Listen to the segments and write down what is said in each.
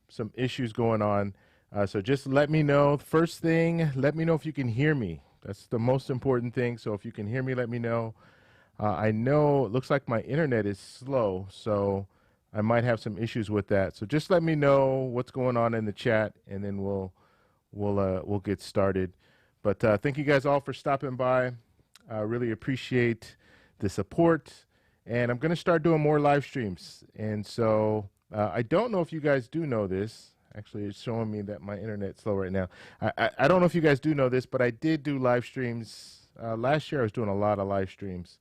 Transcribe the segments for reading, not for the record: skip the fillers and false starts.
some issues going on. So just let me know. First thing, let me know if you can hear me. That's the most important thing. So if you can hear me, let me know. I know it looks like my internet is slow, so I might have some issues with that. So just let me know what's going on in the chat, and then we'll get started. But thank you guys all for stopping by. I really appreciate the support, and I'm going to start doing more live streams. And so I don't know if you guys do know this. Actually, it's showing me that my internet's slow right now. I don't know if you guys do know this, but I did do live streams. Last year I was doing a lot of live streams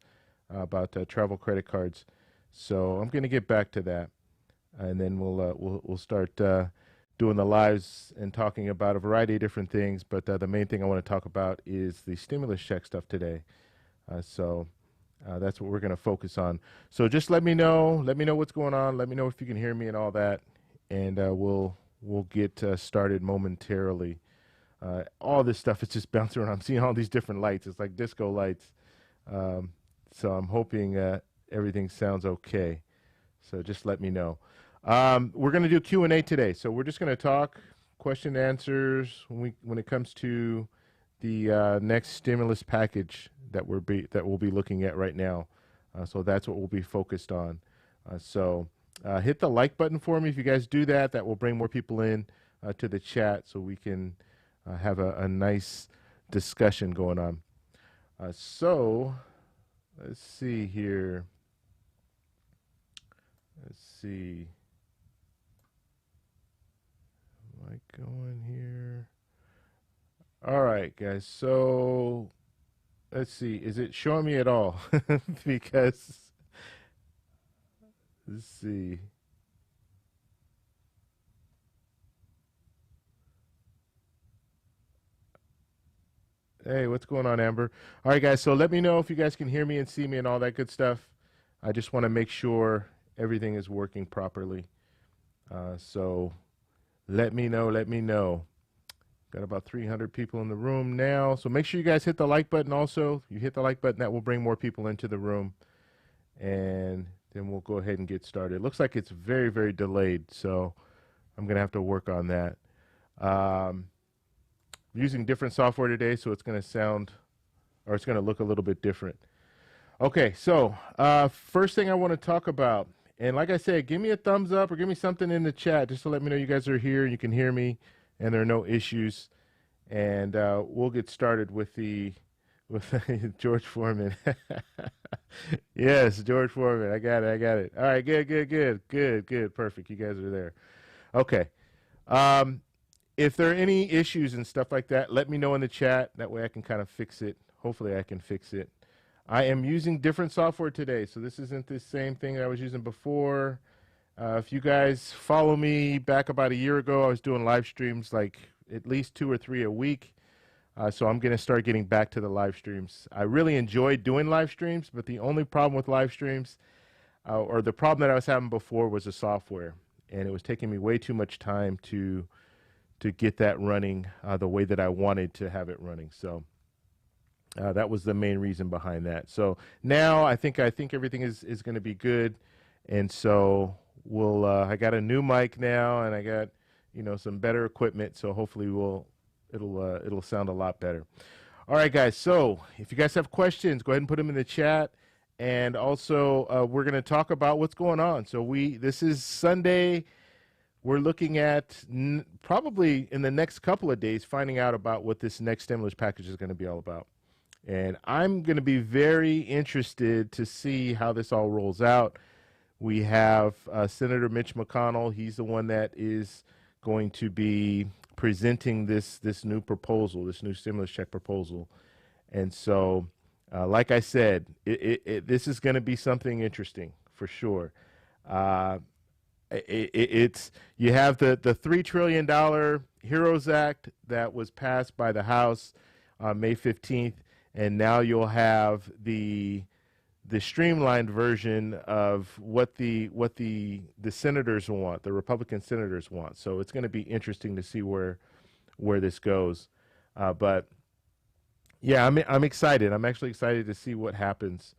about travel credit cards. So I'm going to get back to that. And then we'll start doing the lives and talking about a variety of different things. But the main thing I want to talk about is the stimulus check stuff today. So that's what we're going to focus on. So just let me know what's going on. Let me know if you can hear me and all that. And we'll get started momentarily. All this stuff is just bouncing around. I'm seeing all these different lights. It's like disco lights. So I'm hoping everything sounds okay. So just let me know. We're going to do Q&A today. So we're just going to talk question and answers when it comes to the next stimulus package that we'll be looking at right now. So that's what we'll be focused on. So hit the like button for me. If you guys do that, that will bring more people in to the chat so we can have a nice discussion going on. So let's see here. Let's see. Am I going here? All right, guys. So let's see. Is it showing me at all? Because let's see. Hey, what's going on, Amber? All right, guys. So let me know if you guys can hear me and see me and all that good stuff. I just want to make sure everything is working properly. So let me know. Let me know. Got about 300 people in the room now. So make sure you guys hit the like button also. You hit the like button, that will bring more people into the room. And then we'll go ahead and get started. It looks like it's very, very delayed. So I'm going to have to work on that. Using different software today, so it's going to sound, or it's going to look a little bit different. Okay, so first thing I want to talk about, and like I said, give me a thumbs up or give me something in the chat just to let me know you guys are here, you can hear me, and there are no issues. And we'll get started with George Foreman. Yes, George Foreman. I got it. All right, good. Perfect. You guys are there. Okay. If there are any issues and stuff like that, let me know in the chat. That way I can kind of fix it. Hopefully I can fix it. I am using different software today, so this isn't the same thing that I was using before. If you guys follow me back about a year ago, I was doing live streams like at least 2 or 3 a week. So I'm going to start getting back to the live streams. I really enjoyed doing live streams, but the only problem with live streams, or the problem that I was having before, was the software. And it was taking me way too much time to get that running the way that I wanted to have it running. So that was the main reason behind that. So now I think everything is going to be good. And so I got a new mic now, and I got some better equipment. So hopefully it'll sound a lot better. All right, guys. So if you guys have questions, go ahead and put them in the chat. And also we're going to talk about what's going on. So this is Sunday. We're looking at probably in the next couple of days finding out about what this next stimulus package is going to be all about. And I'm going to be very interested to see how this all rolls out. We have Senator Mitch McConnell. He's the one that is going to be presenting this new proposal, this new stimulus check proposal. And so, like I said, this is going to be something interesting for sure. You have the $3 trillion HEROES Act that was passed by the House on May 15th, and now you'll have the streamlined version of what the senators want, the Republican senators want. So it's going to be interesting to see where this goes. But yeah, I'm excited. I'm actually excited to see what happens.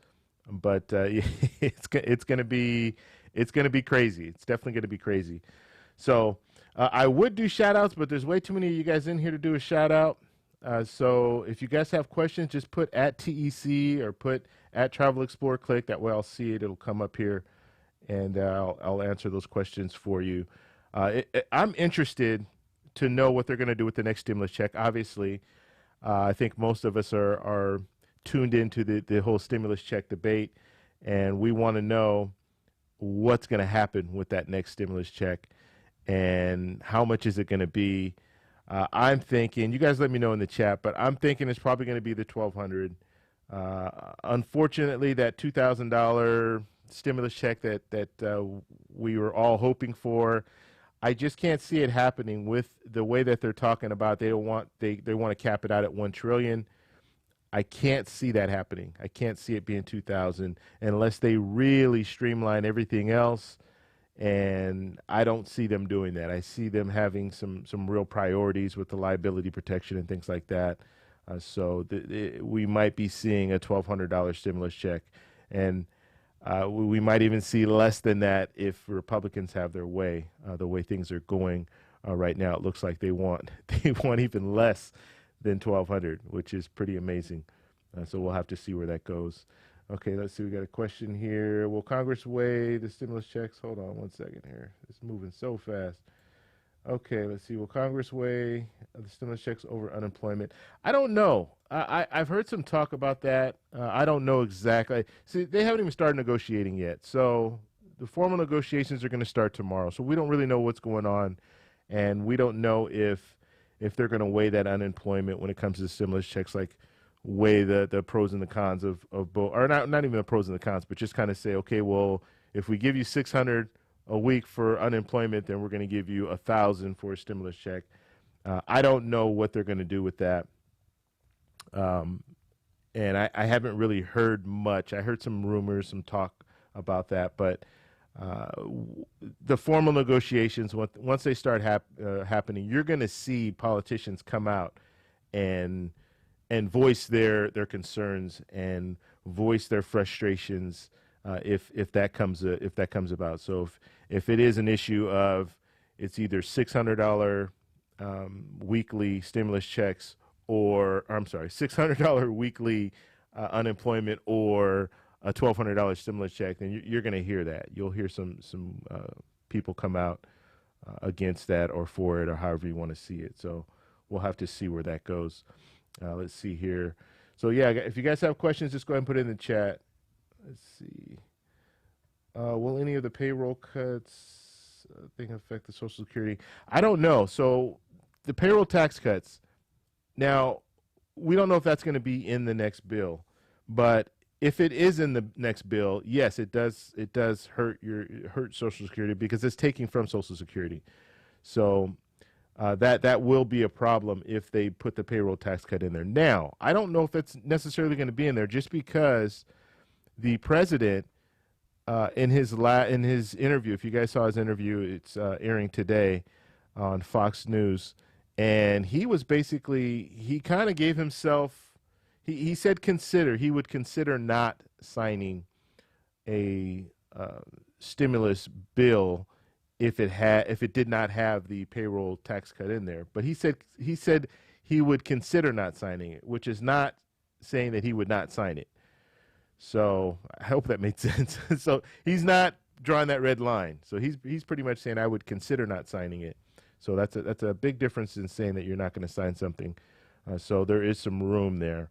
But it's going to be crazy. It's definitely going to be crazy. So I would do shout outs, but there's way too many of you guys in here to do a shout out. So if you guys have questions, just put at TEC or put at Travel Explorer Click. That way I'll see it. It'll come up here, and I'll answer those questions for you. I'm interested to know what they're going to do with the next stimulus check. Obviously, I think most of us are tuned into the whole stimulus check debate, and we want to know what's going to happen with that next stimulus check and how much is it going to be. I'm thinking, you guys let me know in the chat, but I'm thinking it's probably going to be the $1,200. Unfortunately, that $2,000 stimulus check that we were all hoping for, I just can't see it happening with the way that they're talking about. They want to cap it out at $1 trillion. I can't see that happening. I can't see it being 2,000 unless they really streamline everything else. And I don't see them doing that. I see them having some real priorities with the liability protection and things like that. So we might be seeing a $1,200 stimulus check, and we might even see less than that if Republicans have their way. The way things are going right now, it looks like they want even less than 1,200, which is pretty amazing. So we'll have to see where that goes. Okay, let's see. We got a question here. Will Congress weigh the stimulus checks? Hold on one second here. It's moving so fast. Okay, let's see. Will Congress weigh the stimulus checks over unemployment? I don't know. I've heard some talk about that. I don't know exactly. See, they haven't even started negotiating yet. So the formal negotiations are going to start tomorrow. So we don't really know what's going on, and we don't know if they're going to weigh that unemployment when it comes to the stimulus checks, like weigh the pros and the cons of both, or not even the pros and the cons, but just kind of say, okay, well, if we give you 600 a week for unemployment, then we're going to give you 1,000 for a stimulus check. I don't know what they're going to do with that. And I haven't really heard much. I heard some rumors, some talk about that, but the formal negotiations, once they start happening, you're going to see politicians come out and voice their concerns and voice their frustrations if that comes about. So if it is an issue of it's either $600 weekly stimulus checks, or $600 weekly unemployment, or a $1,200 stimulus check, then you're going to hear that. You'll hear some people come out against that or for it, or however you want to see it. So we'll have to see where that goes. Let's see here. So yeah, if you guys have questions, just go ahead and put it in the chat. Let's see. Will any of the payroll cuts thing affect the Social Security? I don't know. So the payroll tax cuts, now we don't know if that's going to be in the next bill, but if it is in the next bill, yes, it does hurt Social Security because it's taking from Social Security. So that will be a problem if they put the payroll tax cut in there. Now, I don't know if it's necessarily going to be in there, just because the president in his interview, if you guys saw his interview, it's airing today on Fox News, and he kind of gave himself, he said he would consider not signing a stimulus bill if it did not have the payroll tax cut in there. But he said he would consider not signing it, which is not saying that he would not sign it. So I hope that made sense. So he's not drawing that red line. So he's pretty much saying I would consider not signing it. So that's a big difference in saying that you're not going to sign something. So there is some room there.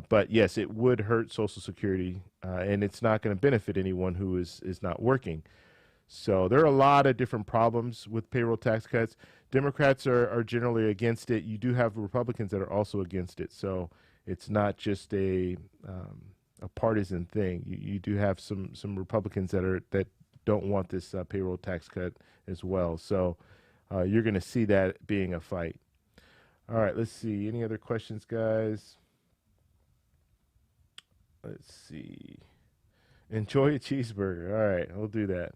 But yes, it would hurt Social Security, and it's not going to benefit anyone who is not working. So there are a lot of different problems with payroll tax cuts. Democrats are generally against it. You do have Republicans that are also against it. So it's not just a partisan thing. You do have some Republicans that don't want this payroll tax cut as well. So you're going to see that being a fight. All right, let's see. Any other questions, guys? Let's see. Enjoy a cheeseburger. All right, we'll do that.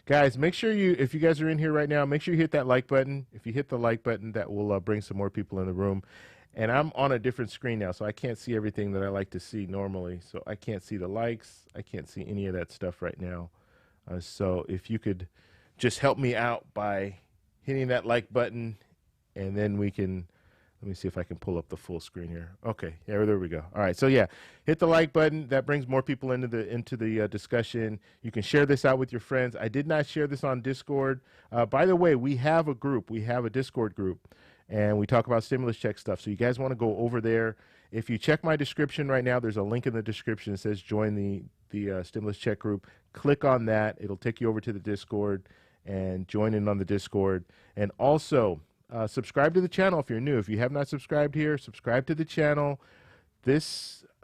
Guys, make sure if you guys are in here right now, make sure you hit that like button. If you hit the like button, that will bring some more people in the room. And I'm on a different screen now, so I can't see everything that I like to see normally. So I can't see the likes. I can't see any of that stuff right now. So if you could just help me out by hitting that like button, and then we can, let me see if I can pull up the full screen here. Okay, yeah, there we go. All right, so yeah, hit the like button. That brings more people into the discussion. You can share this out with your friends. I did not share this on Discord. By the way, we have a group. We have a Discord group, and we talk about stimulus check stuff. So you guys want to go over there. If you check my description right now, there's a link in the description that says join the stimulus check group. Click on that. It'll take you over to the Discord and join in on the Discord. And also, subscribe to the channel if you're new. If you have not subscribed here, subscribe to the channel.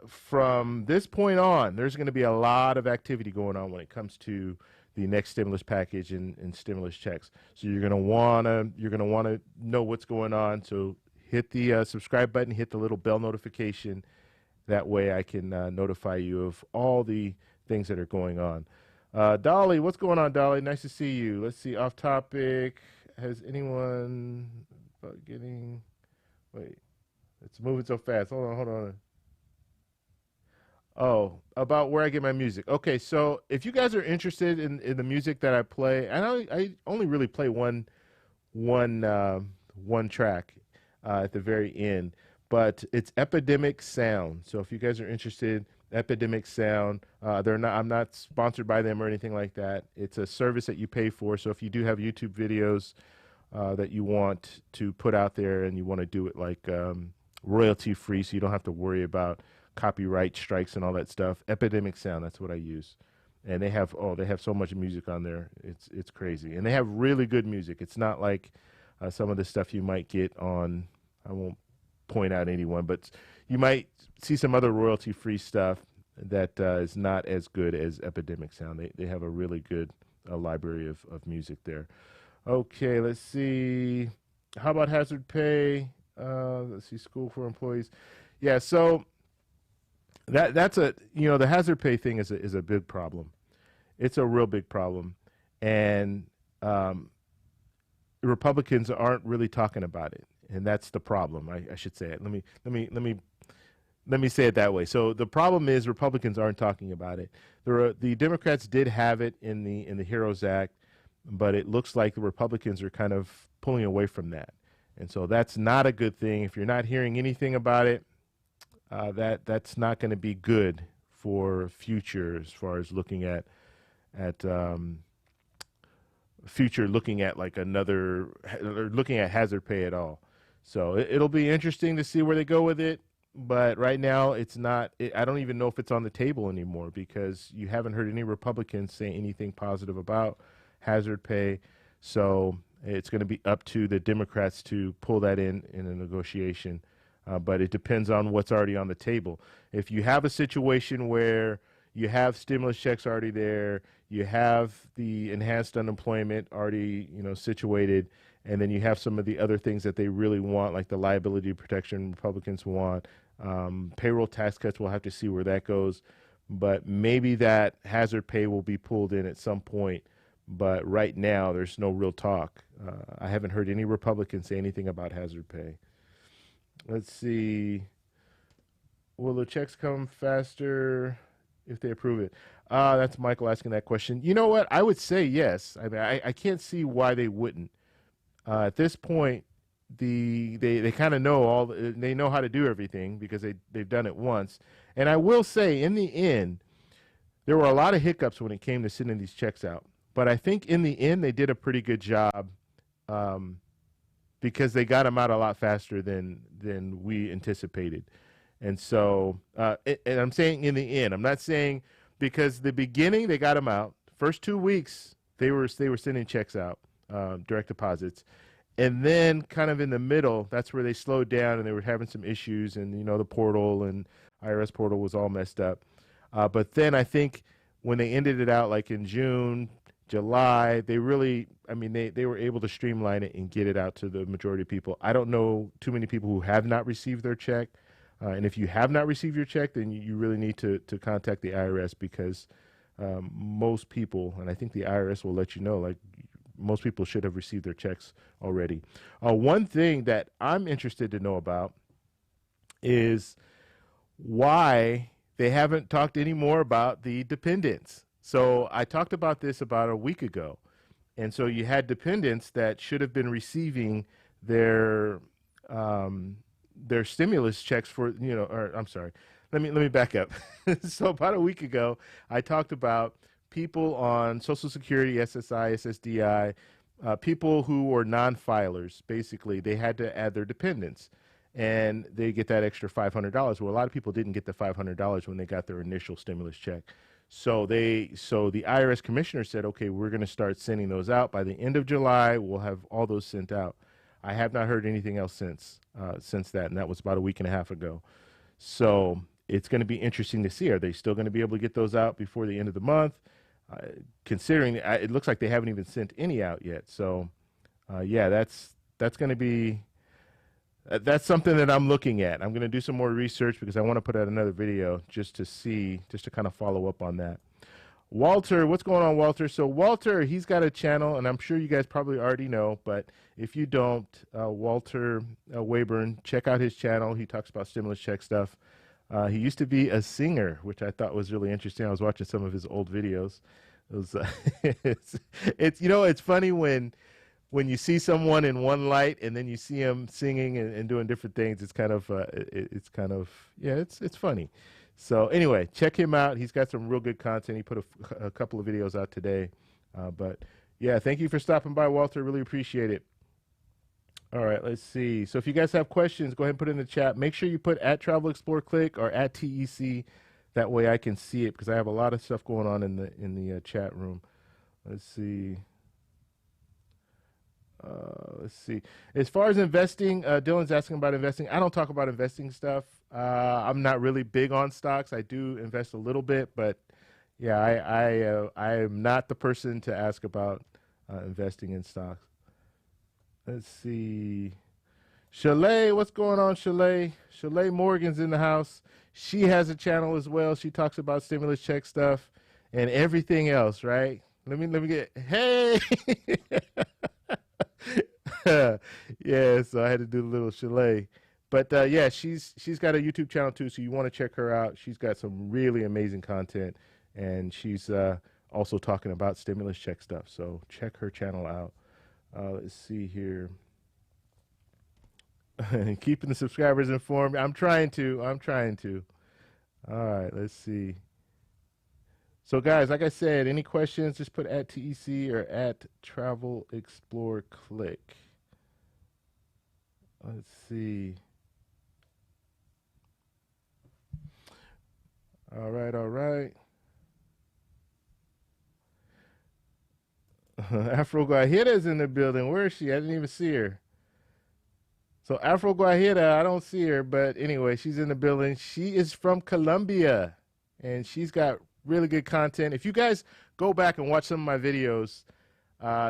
From this point on, there's going to be a lot of activity going on when it comes to the next stimulus package and stimulus checks. So you're going to want to know what's going on. So hit the subscribe button, hit the little bell notification. That way I can notify you of all the things that are going on. Dolly, what's going on, Dolly? Nice to see you. Let's see, off topic. Has anyone wait, it's moving so fast. Hold on. Oh, about where I get my music. Okay, so if you guys are interested in the music that I play, I only really play one track at the very end, but it's Epidemic Sound. So if you guys are interested, Epidemic Sound, I'm not sponsored by them or anything like that. It's a service that you pay for. So if you do have YouTube videos that you want to put out there and you want to do it like royalty free, so you don't have to worry about copyright strikes and all that stuff, Epidemic Sound, that's what I use. And they have so much music on there. It's crazy. And they have really good music. It's not like some of the stuff you might get on, I won't point out anyone, but you might see some other royalty-free stuff that is not as good as Epidemic Sound. They have a really good library of music there. Okay, let's see. How about hazard pay? Let's see, school for employees. Yeah, so that's the hazard pay thing is a big problem. It's a real big problem, and Republicans aren't really talking about it, and that's the problem. I should say it. Let me say it that way. So the problem is Republicans aren't talking about it. The Democrats did have it in the HEROES Act, but it looks like the Republicans are kind of pulling away from that, and so that's not a good thing. If you're not hearing anything about it, that's not going to be good for future as far as looking at future, looking at like another, or looking at hazard pay at all. So it'll be interesting to see where they go with it. But right now, it's not. I don't even know if it's on the table anymore because you haven't heard any Republicans say anything positive about hazard pay. So it's going to be up to the Democrats to pull that in a negotiation. But it depends on what's already on the table. If you have a situation where you have stimulus checks already there, you have the enhanced unemployment already, situated, and then you have some of the other things that they really want, like the liability protection Republicans want. Payroll tax cuts, we'll have to see where that goes. But maybe that hazard pay will be pulled in at some point. But right now, there's no real talk. I haven't heard any Republicans say anything about hazard pay. Let's see. Will the checks come faster if they approve it? That's Michael asking that question. You know what? I would say yes. I mean, I can't see why they wouldn't. At this point, they kind of know they know how to do everything because they've done it once. And I will say, in the end, there were a lot of hiccups when it came to sending these checks out. But I think in the end, they did a pretty good job because they got them out a lot faster than we anticipated. And so, and I'm saying in the end, I'm not saying because the beginning they got them out. First 2 weeks they were sending checks out, direct deposits, and then kind of in the middle, that's where they slowed down and they were having some issues, and the portal and IRS portal was all messed up. But then I think when they ended it out, like in June, July, they really, they were able to streamline it and get it out to the majority of people. I don't know too many people who have not received their check. And if you have not received your check, then you really need to contact the IRS because most people, and I think the IRS will let you know, like most people should have received their checks already. One thing that I'm interested to know about is why they haven't talked any more about the dependents. So I talked about this about a week ago, And so you had dependents that should have been receiving their um, their stimulus checks for, or I'm sorry, let me back up. So about a week ago, I talked about people on Social Security, SSI, SSDI, people who were non-filers. Basically, they had to add their dependents, and they get that extra $500. Well, a lot of people didn't get the $500 when they got their initial stimulus check. So the IRS commissioner said, okay, we're going to start sending those out by the end of July. We'll have all those sent out. I have not heard anything else since that, and that was about a week and a half ago. So it's going to be interesting to see. Are they still going to be able to get those out before the end of the month? Considering it looks like they haven't even sent any out yet. So yeah, that's going to be that's something that I'm looking at. I'm going to do some more research because I want to put out another video just to kind of follow up on that. Walter, what's going on, Walter? So Walter, he's got a channel, and I'm sure you guys probably already know, but if you don't, Walter Wayburn, check out his channel. He talks about stimulus check stuff. He used to be a singer, which I thought was really interesting. I was watching some of his old videos. It was, it's funny when you see someone in one light and then you see them singing and doing different things. It's kind of it's funny. So anyway, check him out. He's got some real good content. He put a couple of videos out today. But yeah, thank you for stopping by, Walter. Really appreciate it. All right, let's see. So if you guys have questions, go ahead and put it in the chat. Make sure you put at Travel Explore Click or at TEC. That way I can see it because I have a lot of stuff going on in the chat room. Let's see. Let's see. As far as investing, Dylan's asking about investing. I don't talk about investing stuff. I'm not really big on stocks. I do invest a little bit, but yeah, I am not the person to ask about investing in stocks. Let's see. Chalet, what's going on, Chalet? Chalet Morgan's in the house. She has a channel as well. She talks about stimulus check stuff and everything else, right? Let me get, hey! Yeah, so I had to do a little Chalet. But yeah, she's got a YouTube channel too, so you want to check her out. She's got some really amazing content, and she's also talking about stimulus check stuff. So check her channel out. Let's see here. Keeping the subscribers informed. I'm trying to. All right, let's see. So guys, like I said, any questions, just put at TEC or at Travel Explore Click. Let's see. All right, all right. Afro Guajira's in the building. Where is she? I didn't even see her. So Afro Guajira, I don't see her, but anyway, she's in the building. She is from Colombia, and she's got really good content. If you guys go back and watch some of my videos,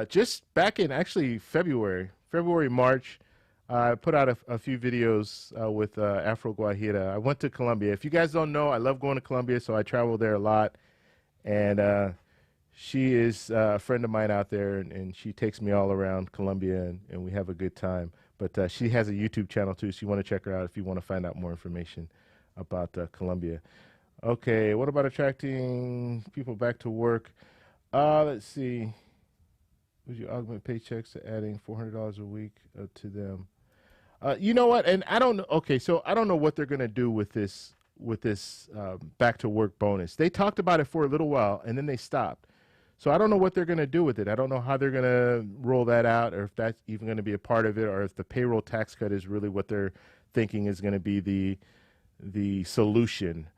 just back in actually February, March, I put out a few videos with Afro Guajira. I went to Colombia. If you guys don't know, I love going to Colombia, so I travel there a lot. And she is a friend of mine out there, and she takes me all around Colombia, and we have a good time. But she has a YouTube channel too, so you want to check her out if you want to find out more information about Colombia. Okay, what about attracting people back to work? Let's see. Would you augment paychecks to adding $400 a week to them? You know what? And I don't know. Okay, so I don't know what they're going to do with this back to work bonus. They talked about it for a little while, and then they stopped. So I don't know what they're going to do with it. I don't know how they're going to roll that out, or if that's even going to be a part of it, or if the payroll tax cut is really what they're thinking is going to be the solution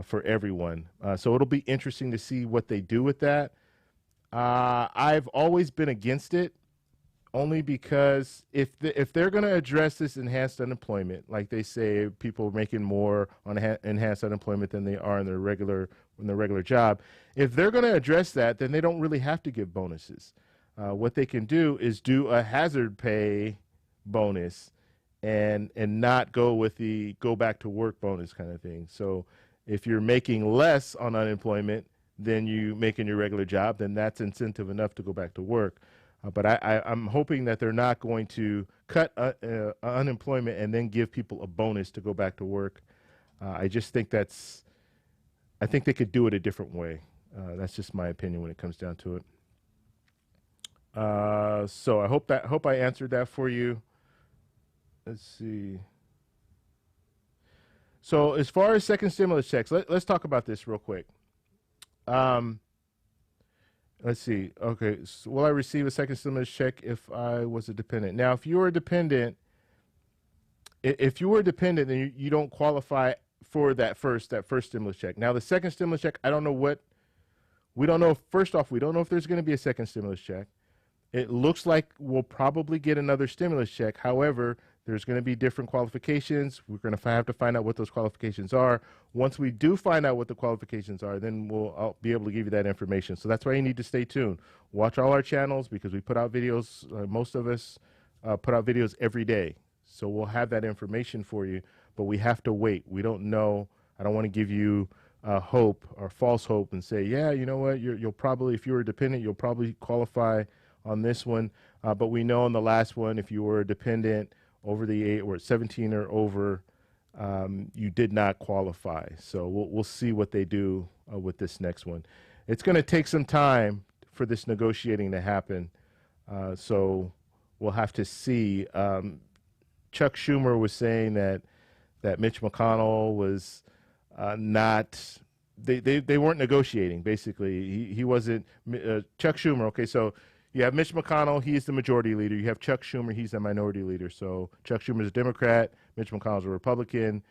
for everyone. So it'll be interesting to see what they do with that. I've always been against it, only because if they're going to address this enhanced unemployment, like they say, people are making more on enhanced unemployment than they are in their regular job. If they're going to address that, then they don't really have to give bonuses. What they can do is do a hazard pay bonus, and not go with the go back to work bonus kind of thing. So if you're making less on unemployment than you make in your regular job, then that's incentive enough to go back to work. But I'm hoping that they're not going to cut unemployment and then give people a bonus to go back to work. I just think I think they could do it a different way. That's just my opinion when it comes down to it. So I hope I answered that for you. Let's see. So as far as second stimulus checks, let's talk about this real quick. Um, let's see. Okay, so will I receive a second stimulus check if I was a dependent? Now, if you were a dependent, then you don't qualify for that first stimulus check. Now, the second stimulus check, I don't know what. We don't know. First off, we don't know if there's going to be a second stimulus check. It looks like we'll probably get another stimulus check. However, there's going to be different qualifications. We're going to have to find out what those qualifications are. Once we do find out what the qualifications are, then I'll be able to give you that information. So that's why you need to stay tuned. Watch all our channels because we put out videos. Most of us put out videos every day. So we'll have that information for you, but we have to wait. We don't know. I don't want to give you hope or false hope and say, yeah, you know what, you'll probably, if you're a dependent, you'll probably qualify on this one. But we know on the last one, if you were a dependent over the age or 17 or over, you did not qualify. So we'll see what they do with this next one. It's going to take some time for this negotiating to happen. So we'll have to see. Chuck Schumer was saying that Mitch McConnell was not. They weren't negotiating. Basically, he wasn't. Chuck Schumer. Okay, so you have Mitch McConnell. He's the majority leader. You have Chuck Schumer. He's the minority leader. So Chuck Schumer's a Democrat. Mitch McConnell's a Republican.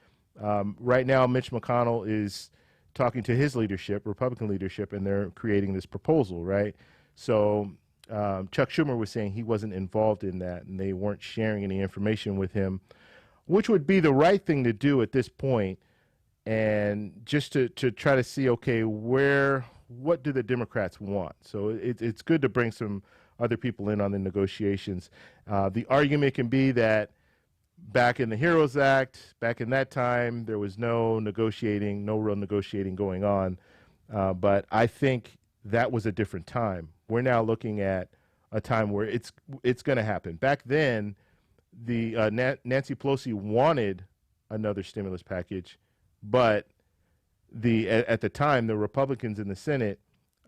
Right now, Mitch McConnell is talking to his leadership, Republican leadership, and they're creating this proposal, right? So Chuck Schumer was saying he wasn't involved in that, and they weren't sharing any information with him, which would be the right thing to do at this point, and just to try to see, okay, what do the Democrats want? So it's good to bring some other people in on the negotiations. The argument can be that back in the HEROES Act, back in that time, there was no real negotiating going on. But I think that was a different time. We're now looking at a time where it's going to happen. Back then, Nancy Pelosi wanted another stimulus package, but at the time, the Republicans in the Senate,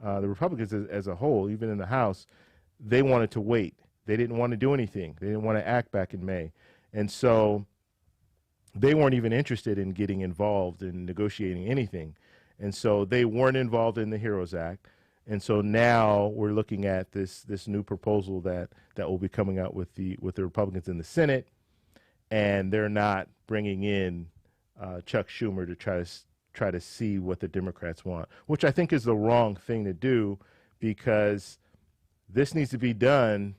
the Republicans as a whole, even in the House, they wanted to wait. They didn't want to do anything. They didn't want to act back in May. And so they weren't even interested in getting involved in negotiating anything. And so they weren't involved in the HEROES Act. And so now we're looking at this new proposal that will be coming out with the Republicans in the Senate, and they're not bringing in Chuck Schumer to try to see what the Democrats want, which I think is the wrong thing to do, because this needs to be done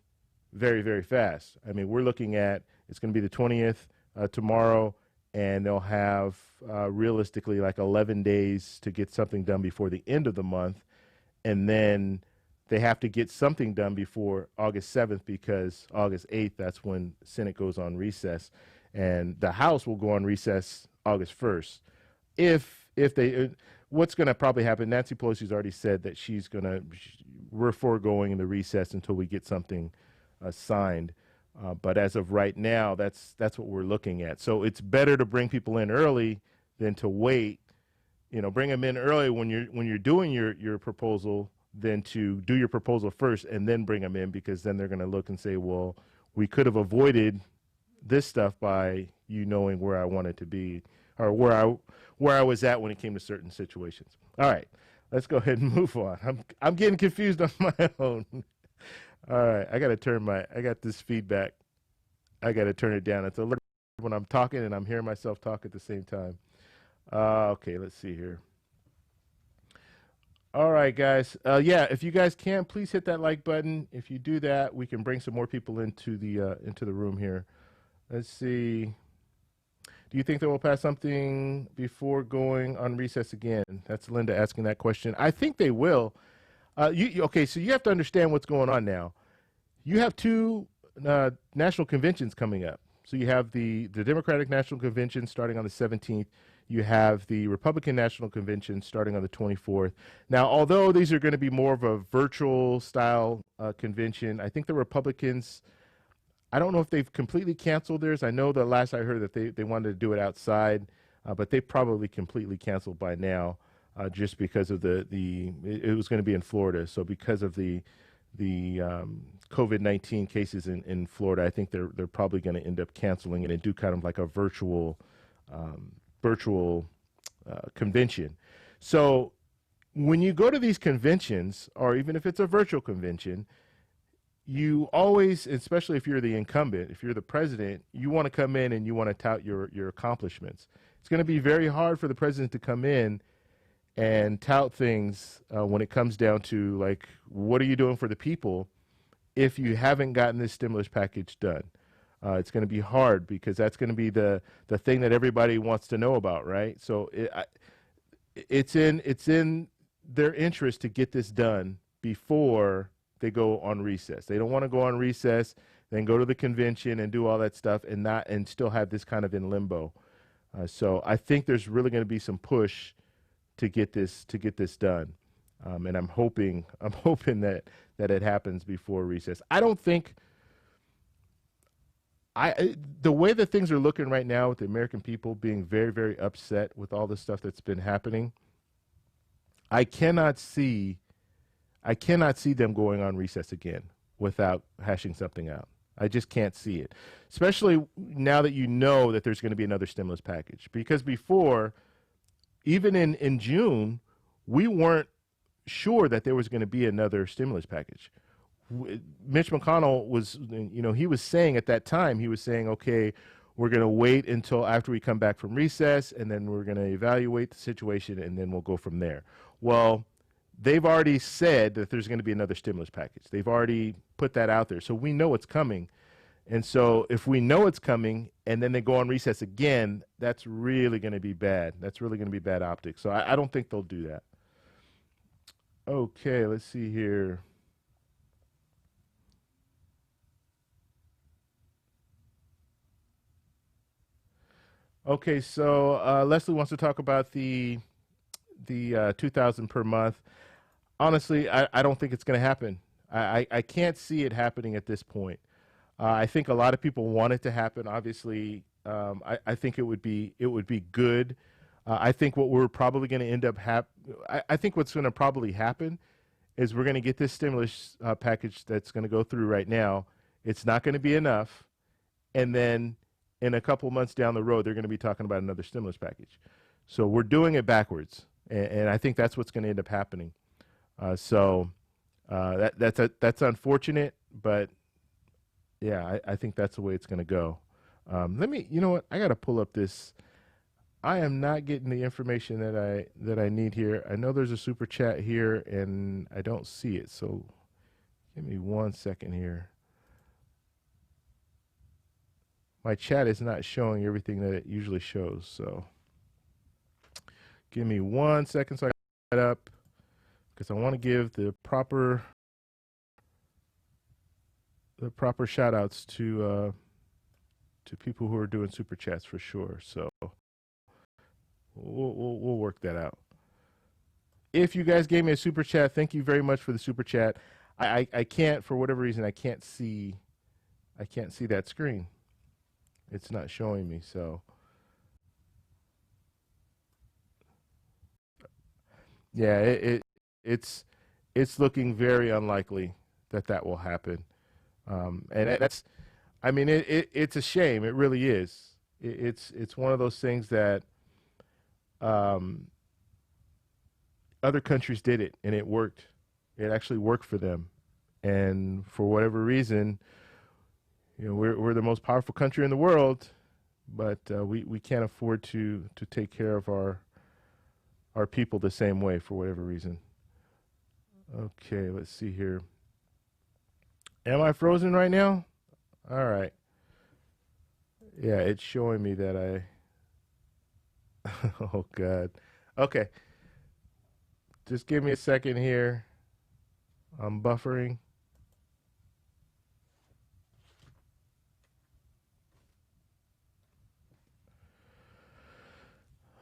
very, very fast. I mean, we're looking at, it's going to be the 20th tomorrow, and they'll have realistically like 11 days to get something done before the end of the month. And then they have to get something done before August 7th, because August 8th, that's when the Senate goes on recess. And the House will go on recess August 1st. What's going to probably happen, Nancy Pelosi's already said that we're foregoing the recess until we get something signed. But as of right now, that's what we're looking at. So it's better to bring people in early than to wait. Bring them in early when you're doing your proposal, than to do your proposal first and then bring them in, because then they're going to look and say, well, we could have avoided this stuff by you knowing where I wanted to be, or where I was at when it came to certain situations. All right, let's go ahead and move on. I'm getting confused on my own. All right, I got this feedback. I got to turn it down. It's a little when I'm talking and I'm hearing myself talk at the same time. Okay, let's see here. All right, guys. Yeah, if you guys can, please hit that like button. If you do that, we can bring some more people into the room here. Let's see. Do you think they will pass something before going on recess again? That's Linda asking that question. I think they will. Okay, so you have to understand what's going on now. You have two national conventions coming up. So you have the Democratic National Convention starting on the 17th. You have the Republican National Convention starting on the 24th. Now, although these are going to be more of a virtual style convention, I think the Republicans, I don't know if they've completely canceled theirs. I know the last I heard that they wanted to do it outside, but they probably completely canceled by now, just because of it was going to be in Florida. So because of the COVID-19 cases in Florida. I think they're probably going to end up canceling it and do kind of like a um, virtual convention. So when you go to these conventions, or even if it's a virtual convention, you always, especially if you're the incumbent, if you're the president, you want to come in and you want to tout your accomplishments. It's going to be very hard for the president to come in and tout things when it comes down to, like, what are you doing for the people if you haven't gotten this stimulus package done. It's going to be hard because that's going to be the thing that everybody wants to know about, right? So it's in their interest to get this done before they go on recess. They don't want to go on recess, then go to the convention and do all that stuff and still have this kind of in limbo. So I think there's really going to be some push to get this done, and I'm hoping that it happens before recess. I don't think the way that things are looking right now, with the American people being very, very upset with all the stuff that's been happening, I cannot see them going on recess again without hashing something out. I just can't see it, especially now that you know that there's going to be another stimulus package. Because before, even in June, we weren't sure that there was going to be another stimulus package. Mitch McConnell was, he was saying at that time, he was saying, okay, we're going to wait until after we come back from recess, and then we're going to evaluate the situation, and then we'll go from there. Well, they've already said that there's going to be another stimulus package. They've already put that out there. So we know it's coming. And so if we know it's coming and then they go on recess again, that's really going to be bad. That's really going to be bad optics. So I don't think they'll do that. Okay, let's see here. Okay, so Leslie wants to talk about the 2,000 per month. Honestly, I don't think it's going to happen. I can't see it happening at this point. I think a lot of people want it to happen. Obviously, I think it would be good. I think what we're probably going to end up I think what's going to probably happen is we're going to get this stimulus package that's going to go through right now. It's not going to be enough, and then in a couple months down the road, they're going to be talking about another stimulus package. So we're doing it backwards, and I think that's what's going to end up happening. That's unfortunate, but yeah, I think that's the way it's going to go. You know what? I got to pull up this. I am not getting the information that I need here. I know there's a super chat here, and I don't see it. So give me 1 second here. My chat is not showing everything that it usually shows. So give me 1 second so I can get it up, because I want to give the proper shout outs to people who are doing super chats for sure. So we'll work that out. If you guys gave me a super chat, thank you very much for the super chat. I can't, for whatever reason, I can't see that screen. It's not showing me. So yeah, it's looking very unlikely that will happen. And that's, I mean, it's a shame. It really is. It's one of those things that other countries did it and it worked. It actually worked for them. And for whatever reason, we're the most powerful country in the world, but we can't afford to take care of our people the same way for whatever reason. Okay, let's see here. Am I frozen right now? All right. Yeah, it's showing me that oh, God. Okay. Just give me a second here. I'm buffering.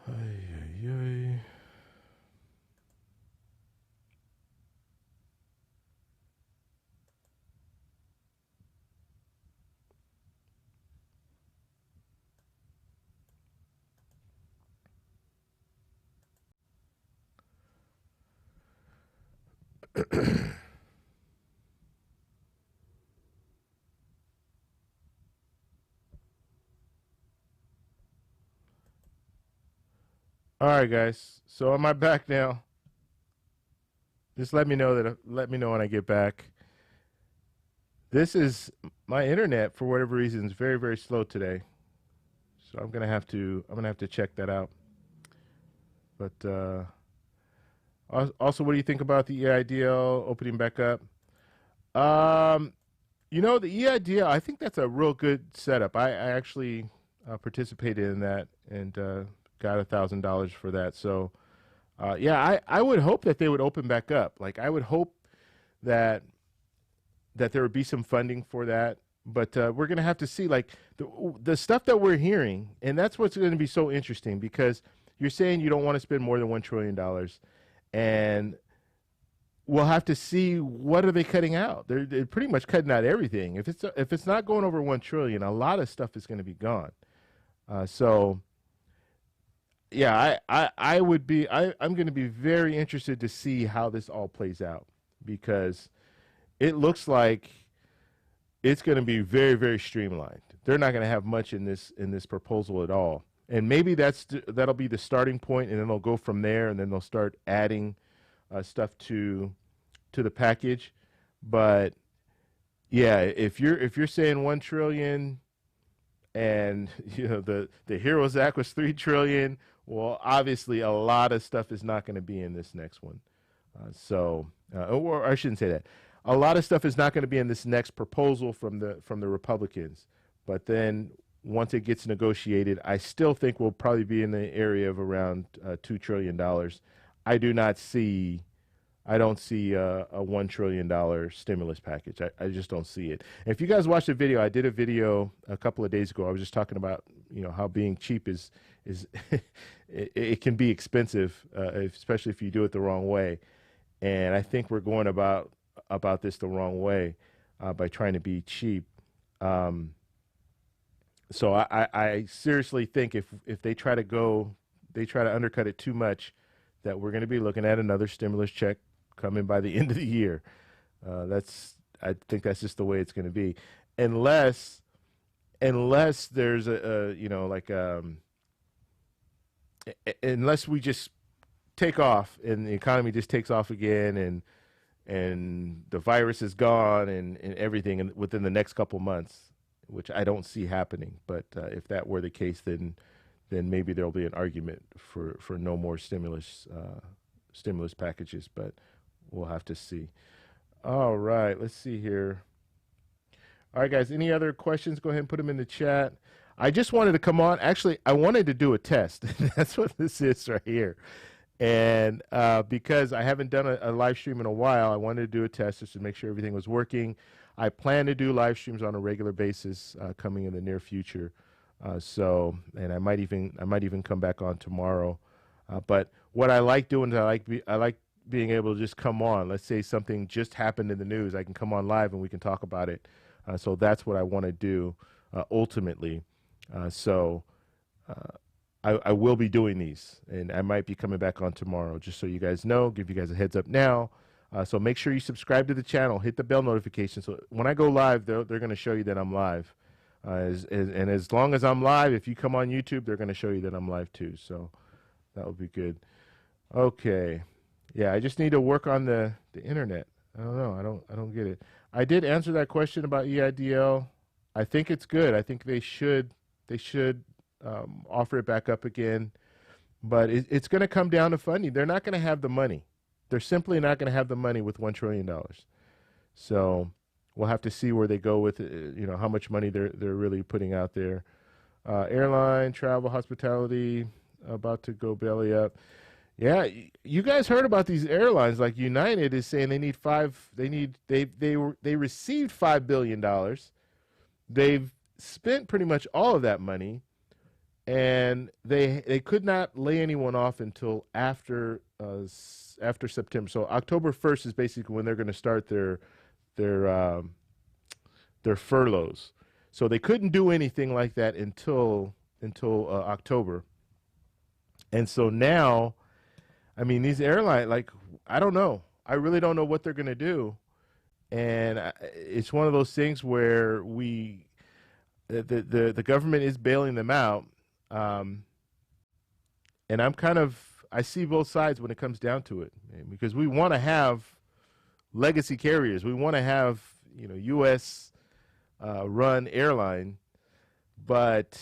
Ay, ay, ay. All right, guys. So am I back now? Just let me know when I get back. This is my internet for whatever reason is very, very slow today. So I'm gonna have to check that out. But also, what do you think about the EIDL opening back up? Um, the EIDL, I think that's a real good setup. I actually participated in that and got $1,000 for that. So yeah, I would hope that they would open back up. Like I would hope that there would be some funding for that. But we're going to have to see, like the stuff that we're hearing, and that's what's going to be so interesting because you're saying you don't want to spend more than $1 trillion, and we'll have to see what are they cutting out. They're pretty much cutting out everything. If it's not going over 1 trillion, a lot of stuff is going to be gone. So yeah, I'm going to be very interested to see how this all plays out because it looks like it's going to be very, very streamlined. They're not going to have much in this proposal at all. And maybe that'll be the starting point, and then they'll go from there, and then they'll start adding stuff to the package. But yeah, if you're saying 1 trillion, and the Heroes Act was 3 trillion, well, obviously a lot of stuff is not going to be in this next one. Or I shouldn't say that. A lot of stuff is not going to be in this next proposal from the Republicans. But then once it gets negotiated, I still think we'll probably be in the area of around $2 trillion. I don't see a $1 trillion stimulus package. I just don't see it. And if you guys watched the video, I did a video a couple of days ago. I was just talking about how being cheap is it can be expensive, especially if you do it the wrong way. And I think we're going about this the wrong way by trying to be cheap. So I seriously think if they try to undercut it too much, that we're going to be looking at another stimulus check coming by the end of the year. I think that's just the way it's going to be, unless there's unless we just take off and the economy just takes off again and the virus is gone and everything within the next couple months, which I don't see happening. But if that were the case, then maybe there'll be an argument for no more stimulus packages. But we'll have to see. All right, let's see here. All right, guys, any other questions? Go ahead and put them in the chat. I just wanted to come on. Actually, I wanted to do a test. That's what this is right here. And because I haven't done a live stream in a while, I wanted to do a test just to make sure everything was working. I plan to do live streams on a regular basis coming in the near future. And I might even come back on tomorrow. But what I like doing is I like being able to just come on. Let's say something just happened in the news. I can come on live and we can talk about it. So that's what I want to do ultimately. I will be doing these, and I might be coming back on tomorrow, just so you guys know, give you guys a heads up now. So make sure you subscribe to the channel, hit the bell notification. So when I go live, they're going to show you that I'm live. And as long as I'm live, if you come on YouTube, they're going to show you that I'm live too. So that would be good. Okay. Yeah, I just need to work on the internet. I don't know. I don't get it. I did answer that question about EIDL. I think it's good. I think they should offer it back up again, but it's going to come down to funding. They're not going to have the money. They're simply not going to have the money with $1 trillion. So we'll have to see where they go with it, how much money they're really putting out there. Airline, travel, hospitality, about to go belly up. Yeah, you guys heard about these airlines. Like United is saying they received $5 billion. They've spent pretty much all of that money, and they could not lay anyone off until after September. So October 1st is basically when they're going to start their furloughs. So they couldn't do anything like that until October. And so now, I mean, these airlines, like, I don't know. I really don't know what they're going to do. And it's one of those things where the government is bailing them out. And And I see both sides when it comes down to it, because we want to have legacy carriers. We want to have, U.S. Run airline, but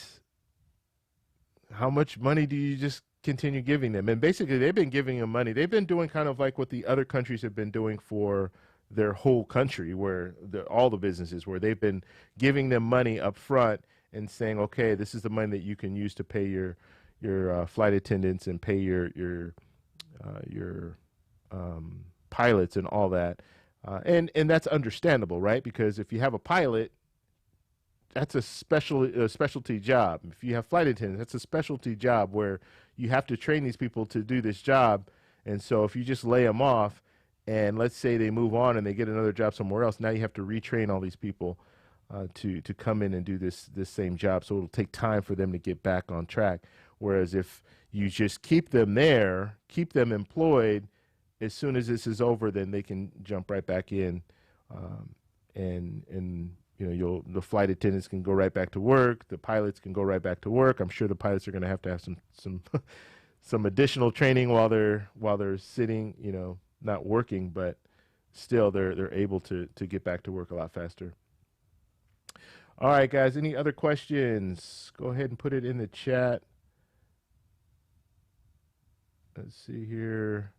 how much money do you just continue giving them? And basically, they've been giving them money. They've been doing kind of like what the other countries have been doing for their whole country, where all the businesses, where they've been giving them money up front and saying, okay, this is the money that you can use to pay your flight attendants and pay your pilots and all that. And that's understandable, right? Because if you have a pilot, that's a specialty job. If you have flight attendants, that's a specialty job where you have to train these people to do this job. And so if you just lay them off, and let's say they move on and they get another job somewhere else, now you have to retrain all these people to come in and do this same job. So it'll take time for them to get back on track. Whereas if you just keep them there, keep them employed, as soon as this is over, then they can jump right back in, and the flight attendants can go right back to work. The pilots can go right back to work. I'm sure the pilots are going to have some some additional training while they're sitting, not working, but still they're able to get back to work a lot faster. All right, guys, any other questions? Go ahead and put it in the chat. Let's see here.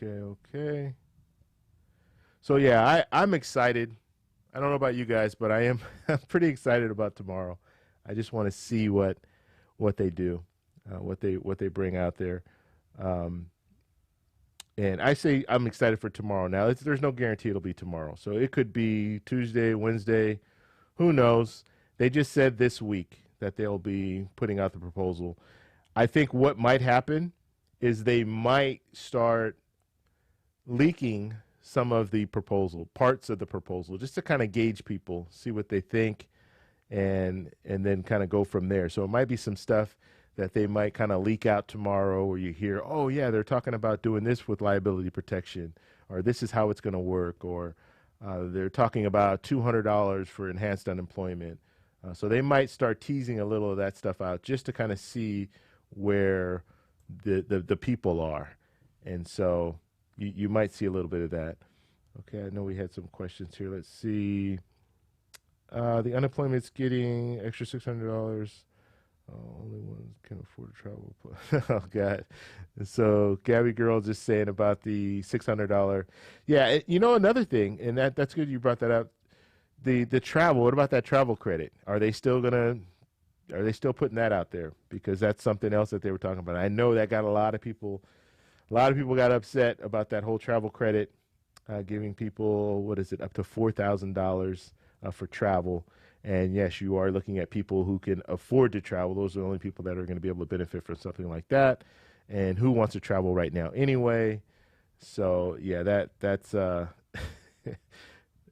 Okay. So yeah, I'm excited. I don't know about you guys, but I'm pretty excited about tomorrow. I just want to see what they do, what they bring out there. And I say I'm excited for tomorrow. Now, there's no guarantee it'll be tomorrow. So it could be Tuesday, Wednesday, who knows? They just said this week that they'll be putting out the proposal. I think what might happen is they might start leaking some of the proposal, parts of the proposal, just to kind of gauge people, see what they think, and then kind of go from there. So it might be some stuff that they might kind of leak out tomorrow, where you hear, oh yeah, they're talking about doing this with liability protection, or this is how it's going to work, or they're talking about $200 for enhanced unemployment. So they might start teasing a little of that stuff out just to kind of see where the people are. And so you might see a little bit of that. Okay, I know we had some questions here. Let's see. The unemployment's getting extra $600. Only ones can afford to travel. Oh, God. So Gabby Girl just saying about the $600. Yeah, another thing, and that's good you brought that up. The travel, what about that travel credit? Are they still putting that out there? Because that's something else that they were talking about. I know that got a lot of people got upset about that whole travel credit, giving people, up to $4,000 for travel. And yes, you are looking at people who can afford to travel. Those are the only people that are going to be able to benefit from something like that. And who wants to travel right now anyway? So yeah, that's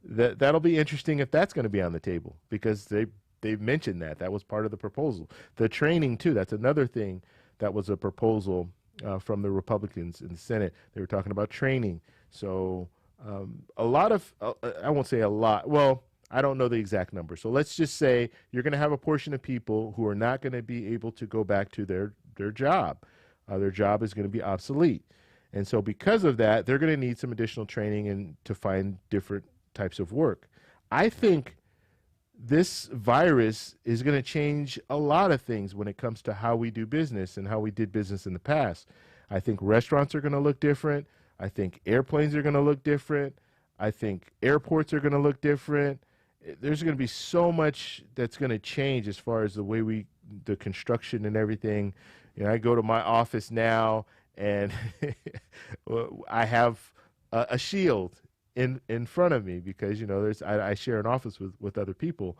that'll be interesting if that's going to be on the table, because they've mentioned that was part of the proposal. The training too, that's another thing that was a proposal from the Republicans in the Senate. They were talking about training. So a lot of, I won't say a lot, well, I don't know the exact number. So let's just say you're going to have a portion of people who are not going to be able to go back to their job. Their job is going to be obsolete. And so because of that, they're going to need some additional training and to find different types of work. I think this virus is going to change a lot of things when it comes to how we do business and how we did business in the past. I think restaurants are going to look different. I think airplanes are going to look different. I think airports are going to look different. There's going to be so much that's going to change as far as the way the construction and everything. I go to my office now and I have a shield in front of me because, I share an office with other people.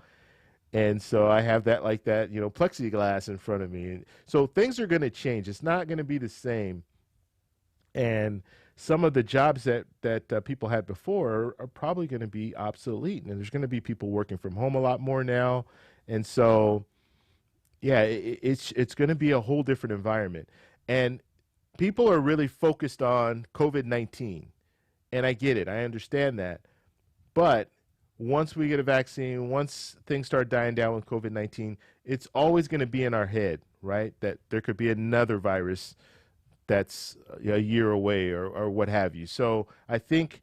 And so I have that plexiglass in front of me. And so things are going to change. It's not going to be the same. And some of the jobs that people had before are probably going to be obsolete. And there's going to be people working from home a lot more now. And so, yeah, it's going to be a whole different environment. And people are really focused on COVID-19. And I get it. I understand that. But once we get a vaccine, once things start dying down with COVID-19, it's always going to be in our head, right? That there could be another virus that's a year away or what have you. So I think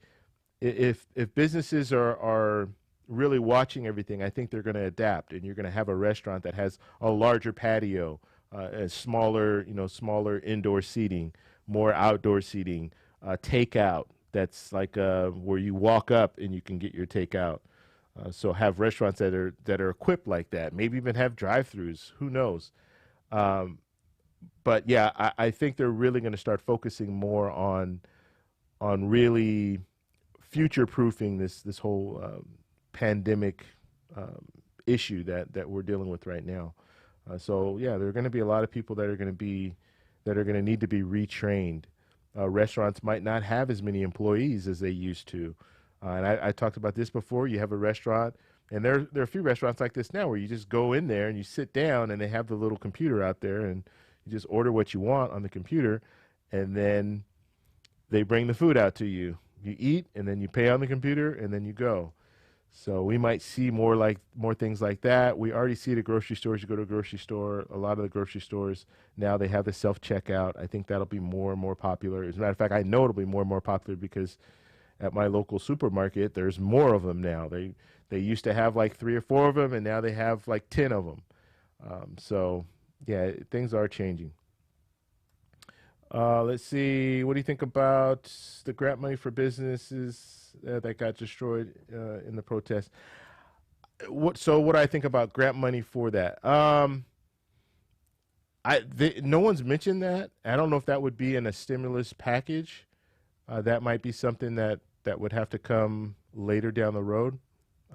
if businesses are really watching everything, I think they're going to adapt, and you're going to have a restaurant that has a larger patio, a smaller, smaller indoor seating, more outdoor seating, takeout. That's like where you walk up and you can get your takeout. So have restaurants that are equipped like that. Maybe even have drive-throughs. Who knows? Um, but yeah, I think they're really going to start focusing more on really future-proofing this whole pandemic issue that we're dealing with right now. So yeah, there are going to be a lot of people that are going to need to be retrained. Restaurants might not have as many employees as they used to. And I talked about this before. You have a restaurant, and there are a few restaurants like this now where you just go in there and you sit down, and they have the little computer out there, and you just order what you want on the computer, and then they bring the food out to you. You eat, and then you pay on the computer, and then you go. So we might see more things like that. We already see it at grocery stores. You go to a grocery store, a lot of the grocery stores now they have the self-checkout. I think that'll be more and more popular. As a matter of fact, I know it'll be more and more popular because at my local supermarket, there's more of them now. They used to have like 3 or 4 of them, and now they have like 10 of them. So yeah, things are changing. Let's see. What do you think about the grant money for businesses that got destroyed in the protest? What do I think about grant money for that? No one's mentioned that. I don't know if that would be in a stimulus package. That might be something that would have to come later down the road.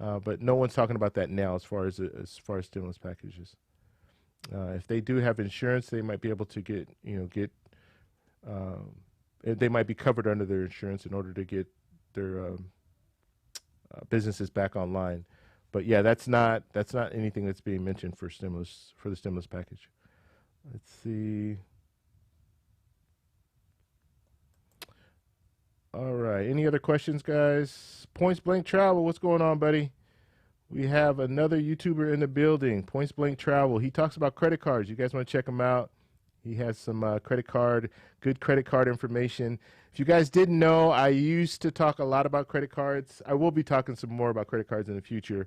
But no one's talking about that now as far as stimulus packages. If they do have insurance, they might be able to get they might be covered under their insurance in order to get their businesses back online. But yeah, that's not anything that's being mentioned for the stimulus package. Let's see. All right. Any other questions, guys? Points Blank Travel, what's going on, buddy? We have another YouTuber in the building, Points Blank Travel. He talks about credit cards. You guys want to check him out? He has some good credit card information. If you guys didn't know, I used to talk a lot about credit cards. I will be talking some more about credit cards in the future.